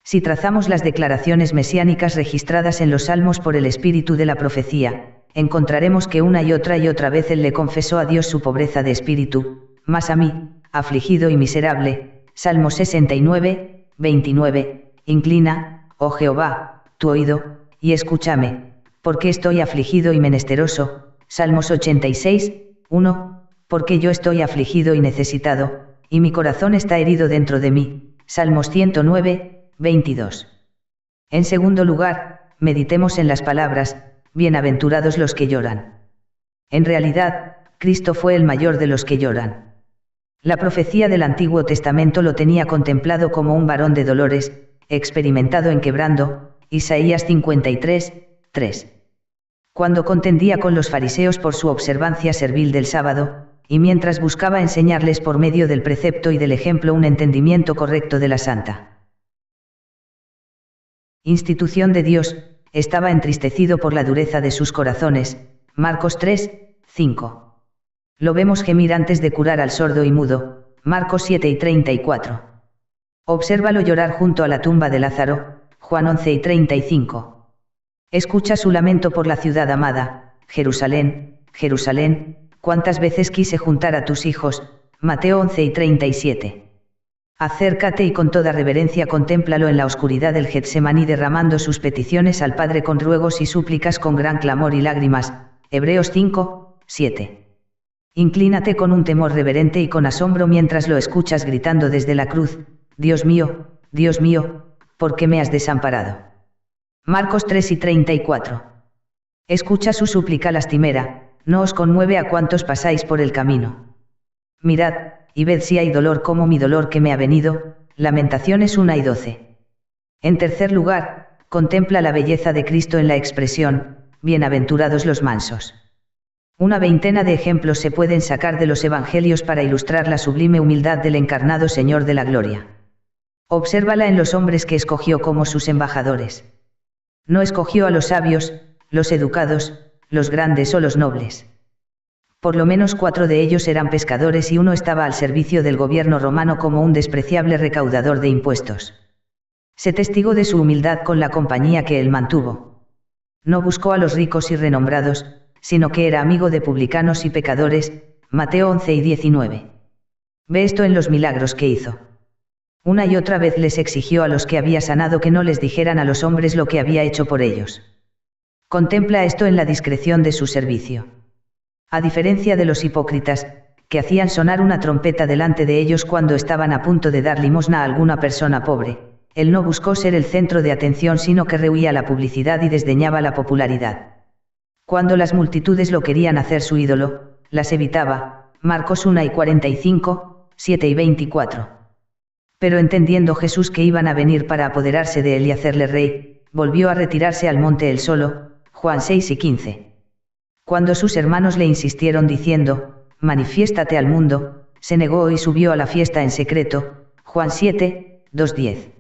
Si trazamos las declaraciones mesiánicas registradas en los Salmos por el espíritu de la profecía, encontraremos que una y otra vez él le confesó a Dios su pobreza de espíritu, mas a mí, afligido y miserable. Salmo 69, 29, inclina, oh Jehová, tu oído, y escúchame, porque estoy afligido y menesteroso. Salmos 86, 1, porque yo estoy afligido y necesitado, y mi corazón está herido dentro de mí. Salmos 109, 22. En segundo lugar, meditemos en las palabras, bienaventurados los que lloran. En realidad, Cristo fue el mayor de los que lloran. La profecía del Antiguo Testamento lo tenía contemplado como un varón de dolores, experimentado en quebrando. Isaías 53, 3. Cuando contendía con los fariseos por su observancia servil del sábado, y mientras buscaba enseñarles por medio del precepto y del ejemplo un entendimiento correcto de la santa institución de Dios, estaba entristecido por la dureza de sus corazones. Marcos 3, 5. Lo vemos gemir antes de curar al sordo y mudo. Marcos 7 y 34. Obsérvalo llorar junto a la tumba de Lázaro. Juan 11 y 35. Escucha su lamento por la ciudad amada. Jerusalén, Jerusalén, cuántas veces quise juntar a tus hijos. Mateo 11 y 37. Acércate y con toda reverencia contémplalo en la oscuridad del Getsemaní derramando sus peticiones al Padre con ruegos y súplicas con gran clamor y lágrimas. Hebreos 5, 7. Inclínate con un temor reverente y con asombro mientras lo escuchas gritando desde la cruz: Dios mío, ¿por qué me has desamparado? Marcos 3 y 34. Escucha su súplica lastimera: no os conmueve a cuantos pasáis por el camino. Mirad, y ved si hay dolor como mi dolor que me ha venido. Lamentaciones 1 y 12. En tercer lugar, contempla la belleza de Cristo en la expresión: bienaventurados los mansos. Una veintena de ejemplos se pueden sacar de los evangelios para ilustrar la sublime humildad del encarnado Señor de la Gloria. Obsérvala en los hombres que escogió como sus embajadores. No escogió a los sabios, los educados, los grandes o los nobles. Por lo menos 4 de ellos eran pescadores y uno estaba al servicio del gobierno romano como un despreciable recaudador de impuestos. Se testigó de su humildad con la compañía que él mantuvo. No buscó a los ricos y renombrados, sino que era amigo de publicanos y pecadores. Mateo 11 y 19. Ve esto en los milagros que hizo. Una y otra vez les exigió a los que había sanado que no les dijeran a los hombres lo que había hecho por ellos. Contempla esto en la discreción de su servicio. A diferencia de los hipócritas, que hacían sonar una trompeta delante de ellos cuando estaban a punto de dar limosna a alguna persona pobre, él no buscó ser el centro de atención sino que rehuía la publicidad y desdeñaba la popularidad. Cuando las multitudes lo querían hacer su ídolo, las evitaba. Marcos 1 y 45, 7 y 24. Pero entendiendo Jesús que iban a venir para apoderarse de él y hacerle rey, volvió a retirarse al monte él solo. Juan 6 y 15. Cuando sus hermanos le insistieron diciendo: manifiéstate al mundo, se negó y subió a la fiesta en secreto. Juan 7, 2-10.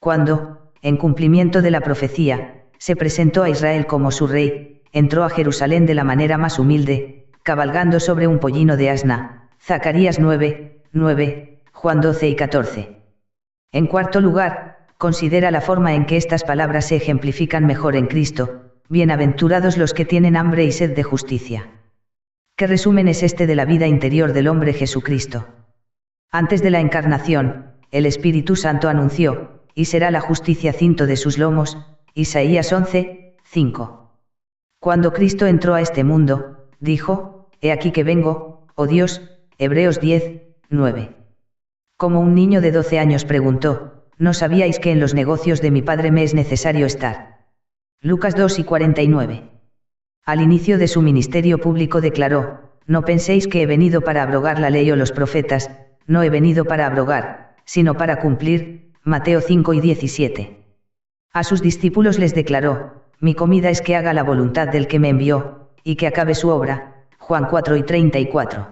Cuando, en cumplimiento de la profecía, se presentó a Israel como su rey, entró a Jerusalén de la manera más humilde, cabalgando sobre un pollino de asna. Zacarías 9, 9, Juan 12 y 14. En cuarto lugar, considera la forma en que estas palabras se ejemplifican mejor en Cristo: bienaventurados los que tienen hambre y sed de justicia. ¿Qué resumen es este de la vida interior del hombre Jesucristo? Antes de la encarnación, el Espíritu Santo anunció: y será la justicia cinto de sus lomos. Isaías 11, 5. Cuando Cristo entró a este mundo, dijo: he aquí que vengo, oh Dios. Hebreos 10, 9. Como un niño de 12 años preguntó: ¿no sabíais que en los negocios de mi Padre me es necesario estar? Lucas 2 y 49. Al inicio de su ministerio público declaró: no penséis que he venido para abrogar la ley o los profetas. No he venido para abrogar, sino para cumplir. Mateo 5 y 17. A sus discípulos les declaró: mi comida es que haga la voluntad del que me envió, y que acabe su obra. Juan 4 y 34.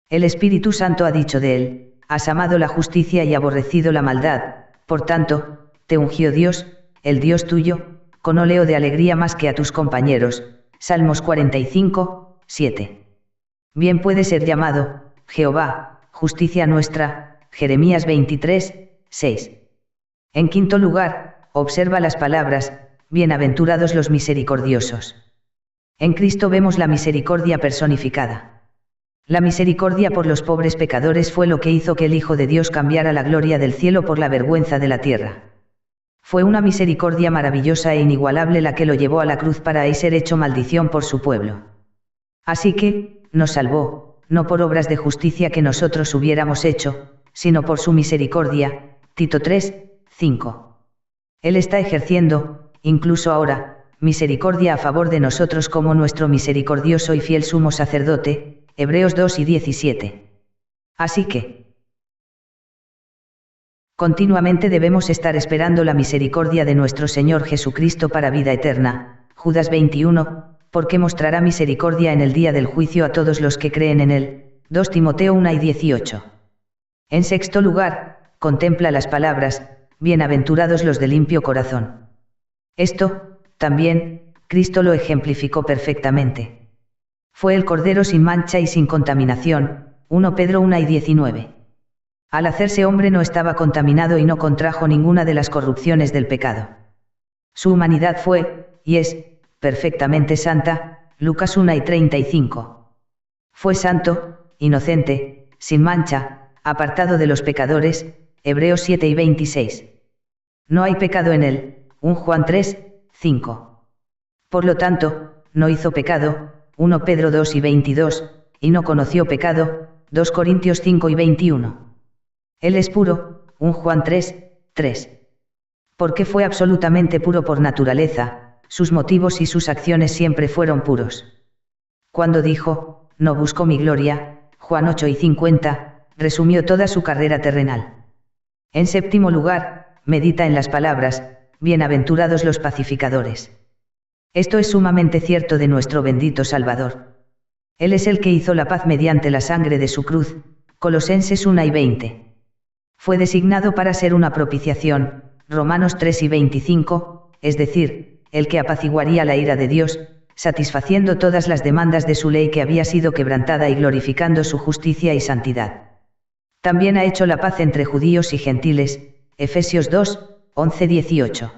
El Espíritu Santo ha dicho de él: has amado la justicia y aborrecido la maldad, por tanto, te ungió Dios, el Dios tuyo, con óleo de alegría más que a tus compañeros. Salmos 45, 7. Bien puede ser llamado, Jehová, justicia nuestra, Jeremías 23, 6. En quinto lugar, observa las palabras, bienaventurados los misericordiosos. En Cristo vemos la misericordia personificada. La misericordia por los pobres pecadores fue lo que hizo que el Hijo de Dios cambiara la gloria del cielo por la vergüenza de la tierra. Fue una misericordia maravillosa e inigualable la que lo llevó a la cruz para ahí ser hecho maldición por su pueblo. Así que, nos salvó, no por obras de justicia que nosotros hubiéramos hecho, sino por su misericordia. Tito 3, 5. Él está ejerciendo, incluso ahora, misericordia a favor de nosotros como nuestro misericordioso y fiel sumo sacerdote. Hebreos 2 y 17. Así que, continuamente debemos estar esperando la misericordia de nuestro Señor Jesucristo para vida eterna. Judas 21, porque mostrará misericordia en el día del juicio a todos los que creen en Él. 2 Timoteo 1 y 18. En sexto lugar, contempla las palabras, bienaventurados los de limpio corazón. Esto, también, Cristo lo ejemplificó perfectamente. Fue el Cordero sin mancha y sin contaminación. 1 Pedro 1 y 19. Al hacerse hombre no estaba contaminado y no contrajo ninguna de las corrupciones del pecado. Su humanidad fue, y es, perfectamente santa. Lucas 1 y 35. Fue santo, inocente, sin mancha, apartado de los pecadores. Hebreos 7 y 26. No hay pecado en él. 1 Juan 3, 5. Por lo tanto, no hizo pecado. 1 Pedro 2 y 22, y no conoció pecado. 2 Corintios 5 y 21. Él es puro. 1 Juan 3, 3. Porque fue absolutamente puro por naturaleza, sus motivos y sus acciones siempre fueron puros. Cuando dijo, no busco mi gloria, Juan 8 y 50, resumió toda su carrera terrenal. En séptimo lugar, medita en las palabras, bienaventurados los pacificadores. Esto es sumamente cierto de nuestro bendito Salvador. Él es el que hizo la paz mediante la sangre de su cruz. Colosenses 1 y 20. Fue designado para ser una propiciación. Romanos 3 y 25, es decir, el que apaciguaría la ira de Dios, satisfaciendo todas las demandas de su ley que había sido quebrantada y glorificando su justicia y santidad. También ha hecho la paz entre judíos y gentiles. Efesios 2, 11-18.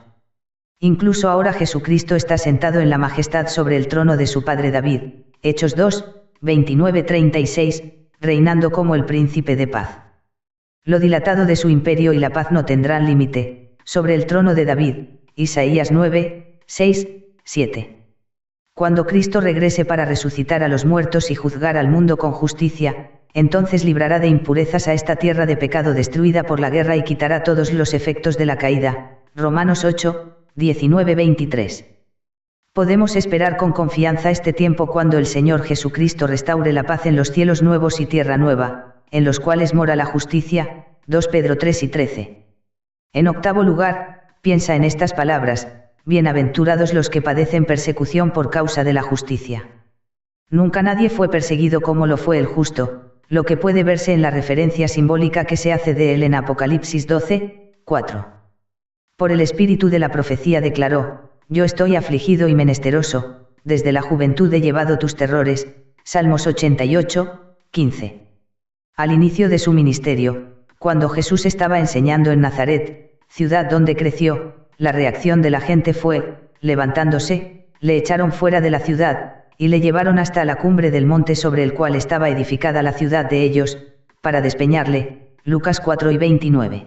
Incluso ahora Jesucristo está sentado en la majestad sobre el trono de su padre David. Hechos 2, 29-36, reinando como el príncipe de paz. Lo dilatado de su imperio y la paz no tendrán límite, sobre el trono de David. Isaías 9, 6, 7. Cuando Cristo regrese para resucitar a los muertos y juzgar al mundo con justicia, entonces librará de impurezas a esta tierra de pecado destruida por la guerra y quitará todos los efectos de la caída. Romanos 8, 19-23. Podemos esperar con confianza este tiempo cuando el Señor Jesucristo restaure la paz en los cielos nuevos y tierra nueva, en los cuales mora la justicia. 2 Pedro 3 y 13. En octavo lugar, piensa en estas palabras, bienaventurados los que padecen persecución por causa de la justicia. Nunca nadie fue perseguido como lo fue el justo, lo que puede verse en la referencia simbólica que se hace de él en Apocalipsis 12, 4. Por el espíritu de la profecía declaró, yo estoy afligido y menesteroso, desde la juventud he llevado tus terrores. Salmos 88, 15. Al inicio de su ministerio, cuando Jesús estaba enseñando en Nazaret, ciudad donde creció, la reacción de la gente fue, levantándose, le echaron fuera de la ciudad, y le llevaron hasta la cumbre del monte sobre el cual estaba edificada la ciudad de ellos, para despeñarle. Lucas 4 y 29.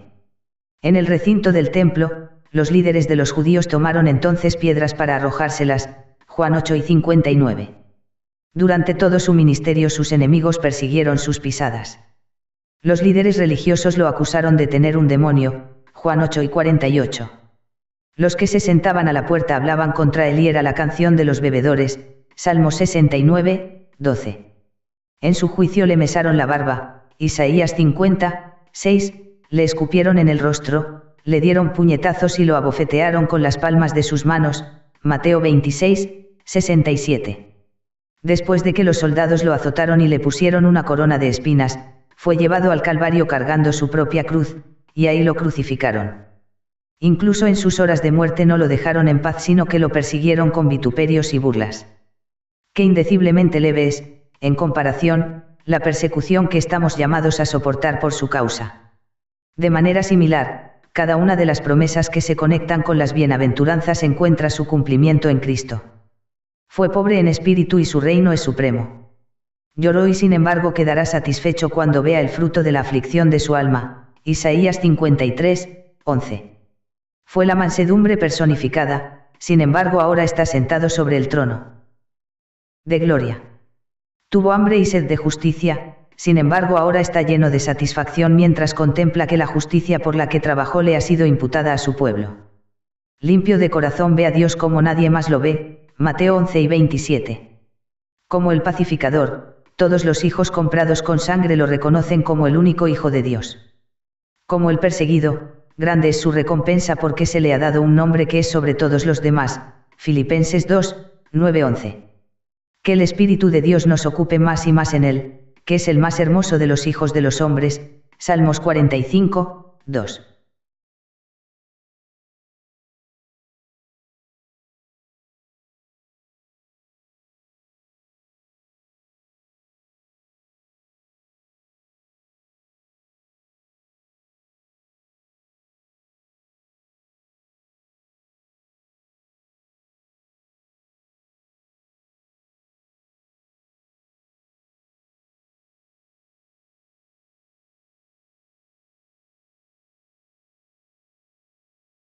En el recinto del templo, los líderes de los judíos tomaron entonces piedras para arrojárselas. Juan 8 y 59. Durante todo su ministerio sus enemigos persiguieron sus pisadas. Los líderes religiosos lo acusaron de tener un demonio. Juan 8 y 48. Los que se sentaban a la puerta hablaban contra él y era la canción de los bebedores. Salmo 69, 12. En su juicio le mesaron la barba. Isaías 50, 6. Le escupieron en el rostro, le dieron puñetazos y lo abofetearon con las palmas de sus manos. Mateo 26, 67. Después de que los soldados lo azotaron y le pusieron una corona de espinas, fue llevado al Calvario cargando su propia cruz, y ahí lo crucificaron. Incluso en sus horas de muerte no lo dejaron en paz, sino que lo persiguieron con vituperios y burlas. Qué indeciblemente leve es, en comparación, la persecución que estamos llamados a soportar por su causa. De manera similar, cada una de las promesas que se conectan con las bienaventuranzas encuentra su cumplimiento en Cristo. Fue pobre en espíritu y su reino es supremo. Lloró y sin embargo quedará satisfecho cuando vea el fruto de la aflicción de su alma. Isaías 53, 11. Fue la mansedumbre personificada, sin embargo ahora está sentado sobre el trono de gloria. Tuvo hambre y sed de justicia, sin embargo ahora está lleno de satisfacción mientras contempla que la justicia por la que trabajó le ha sido imputada a su pueblo. Limpio de corazón ve a Dios como nadie más lo ve, Mateo 11 y 27. Como el pacificador, todos los hijos comprados con sangre lo reconocen como el único Hijo de Dios. Como el perseguido, grande es su recompensa porque se le ha dado un nombre que es sobre todos los demás, Filipenses 2, 9-11. Que el Espíritu de Dios nos ocupe más y más en él, que es el más hermoso de los hijos de los hombres, Salmos 45, 2.